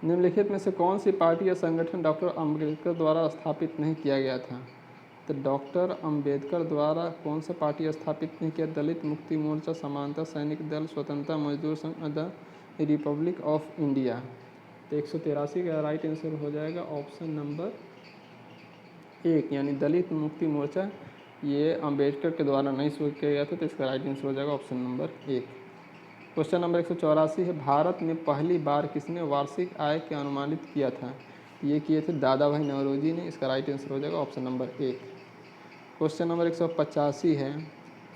निम्नलिखित में से कौन सी पार्टी या संगठन डॉक्टर अम्बेडकर द्वारा स्थापित नहीं किया गया था? तो डॉक्टर अम्बेडकर द्वारा कौन सा पार्टी स्थापित नहीं किया? दलित मुक्ति मोर्चा, समानता सैनिक दल, स्वतंत्रता मजदूर संघ, द रिपब्लिक ऑफ इंडिया। तो 183 का राइट आंसर हो जाएगा ऑप्शन नंबर 1, यानी दलित मुक्ति मोर्चा ये अम्बेडकर के द्वारा नहीं शुरू किया गया था। तो इसका राइट आंसर हो जाएगा ऑप्शन नंबर 1। क्वेश्चन नंबर 184 है, भारत में पहली बार किसने वार्षिक आय के अनुमानित किया था? ये किए थे दादा भाई नौरोजी ने। इसका राइट आंसर हो जाएगा ऑप्शन नंबर 1। क्वेश्चन नंबर 185 है,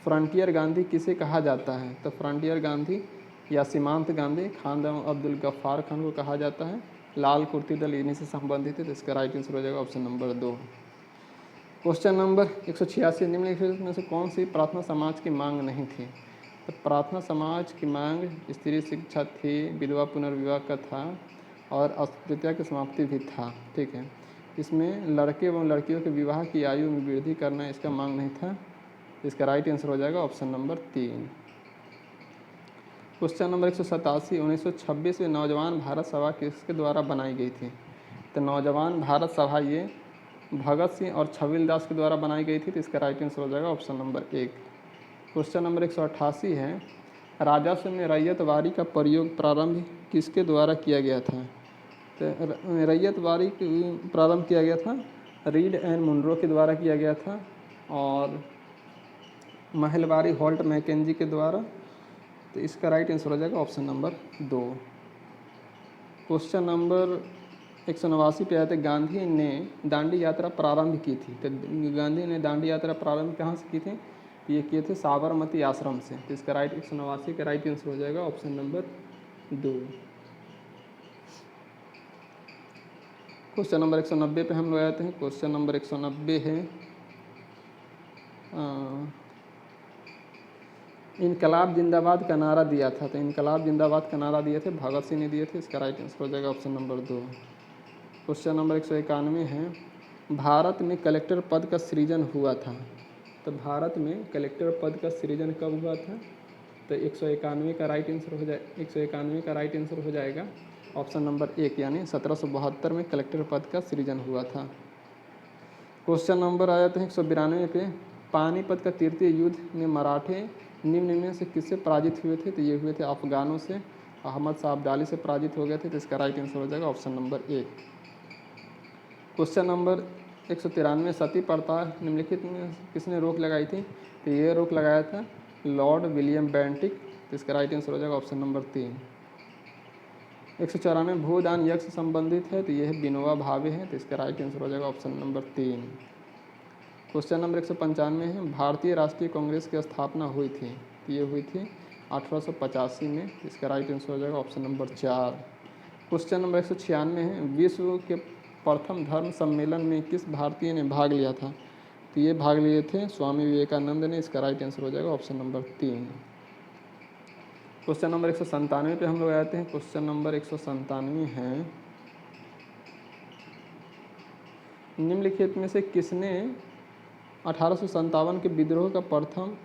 फ्रंटियर गांधी किसे कहा जाता है? तो फ्रंटियर गांधी या सीमांत गांधी खान अब्दुल गफ्फार खान को कहा जाता है। लाल कुर्ती दल इन्हीं से संबंधित है। तो इसका राइट आंसर हो जाएगा ऑप्शन नंबर 2। क्वेश्चन नंबर 186, निम्नलिखित में से कौन सी प्रार्थना समाज की मांग नहीं थी? तो प्रार्थना समाज की मांग स्त्री शिक्षा थी, विधवा पुनर्विवाह का था और अस्पृश्यता की समाप्ति भी था। ठीक है, इसमें लड़के एवं लड़कियों के विवाह की आयु में वृद्धि करना इसका मांग नहीं था। इसका राइट आंसर हो जाएगा ऑप्शन नंबर 3। क्वेश्चन नंबर 187, 1926 में नौजवान भारत सभा किसके द्वारा बनाई गई थी? तो नौजवान भारत सभा ये भगत सिंह और छबील दास के द्वारा बनाई गई थी। तो इसका राइट आंसर हो जाएगा ऑप्शन नंबर 1। क्वेश्चन नंबर 188 है, राजस्व में रैयतवारी का प्रयोग प्रारंभ किसके द्वारा किया गया था? तो रैयतवारी प्रारंभ किया गया था रीड एंड मुनरो के द्वारा किया गया था और महलवारी हॉल्ट मैकेंजी के द्वारा। तो इसका राइट आंसर हो जाएगा ऑप्शन नंबर 2। क्वेश्चन नंबर 189 पे आते, गांधी ने दांडी यात्रा प्रारंभ की थी। तो गांधी ने दांडी यात्रा प्रारंभ कहाँ से की थी? ये किए थे साबरमती आश्रम से। तो इसका राइट 189 का राइट आंसर हो जाएगा ऑप्शन नंबर 2। क्वेश्चन नंबर 190 पे हम लोग आते हैं। क्वेश्चन नंबर 190 है, इनकलाब जिंदाबाद का नारा दिया था। तो इनकलाब जिंदाबाद का नारा दिए थे भगत सिंह ने दिए थे। इसका राइट आंसर हो जाएगा ऑप्शन नंबर 2। क्वेश्चन नंबर 191 है, भारत में कलेक्टर पद का सृजन हुआ था। तो भारत में कलेक्टर पद का सृजन कब हुआ था? तो 191 का राइट आंसर हो जाए 191 का राइट आंसर हो जाएगा ऑप्शन नंबर 1, यानी 1772 में कलेक्टर पद का सृजन हुआ था। क्वेश्चन नंबर आ जाते हैं 192 पे, पानीपत का तृतीय युद्ध में मराठे निम्न में से किससे पराजित हुए थे? तो ये हुए थे अफगानों से, अहमद शाह अब्दाली से पराजित हो गए थे। तो इसका राइट आंसर हो जाएगा ऑप्शन नंबर 1। क्वेश्चन नंबर 193, सती प्रथा निम्नलिखित में किसने रोक लगाई थी? तो ये रोक लगाया था लॉर्ड विलियम बेंटिक। तो इसका राइट आंसर हो जाएगा ऑप्शन नंबर 3। 194, भूदान यज्ञ से संबंधित है। तो यह है विनोबा भावे है। तो इसका राइट आंसर हो जाएगा ऑप्शन नंबर 3। क्वेश्चन नंबर 195 है, भारतीय राष्ट्रीय कांग्रेस की स्थापना हुई थी। तो ये हुई थी 1885 में। इसका राइट आंसर हो जाएगा ऑप्शन नंबर 4। क्वेश्चन नंबर 196 है, विश्व के प्रथम धर्म सम्मेलन में किस भारतीय ने भाग लिया था? तो ये भाग लिए थे स्वामी विवेकानंद ने। इसका राइट आंसर हो जाएगा ऑप्शन नंबर 3। क्वेश्चन नंबर 197 पे हम लोग आते हैं। क्वेश्चन नंबर 197 है, निम्नलिखित में से किसने 1857 के विद्रोह का प्रथम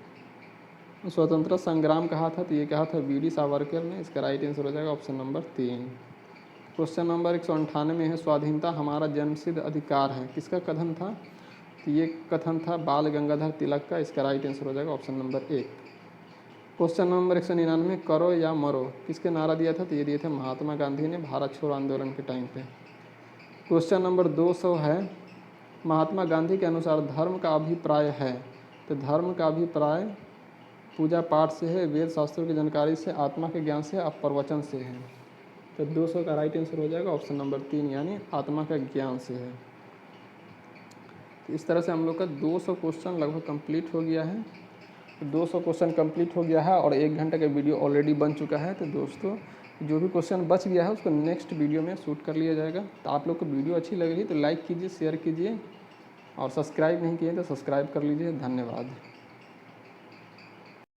स्वतंत्रता संग्राम कहा था, तो ये कहा था वीडी सावरकर ने। इसका राइट आंसर हो जाएगा ऑप्शन नंबर 3। क्वेश्चन नंबर 198 है, स्वाधीनता हमारा जन्मसिद्ध अधिकार है, किसका कथन था? तो ये कथन था बाल गंगाधर तिलक का। इसका राइट आंसर हो जाएगा ऑप्शन नंबर 1। क्वेश्चन नंबर 199, करो या मरो, किसके नारा दिया था? तो ये दिए थे महात्मा गांधी ने भारत छोड़ो आंदोलन के टाइम पे। क्वेश्चन नंबर 200 है, महात्मा गांधी के अनुसार धर्म का अभिप्राय है, तो धर्म का अभिप्राय पूजा पाठ से है, वेद शास्त्रों की जानकारी से, आत्मा के ज्ञान से, अब प्रवचन से है। तो 200 का राइट आंसर हो जाएगा ऑप्शन नंबर 3, यानी आत्मा का ज्ञान से है। तो इस तरह से हम लोग का 200 क्वेश्चन लगभग कंप्लीट हो गया है। 200 क्वेश्चन कंप्लीट हो गया है और 1 घंटे का वीडियो ऑलरेडी बन चुका है। तो दोस्तों, जो भी क्वेश्चन बच गया है उसको नेक्स्ट वीडियो में शूट कर लिया जाएगा। तो आप लोग को वीडियो अच्छी लग रही तो लाइक कीजिए, शेयर कीजिए, और सब्सक्राइब नहीं किए तो सब्सक्राइब कर लीजिए। धन्यवाद।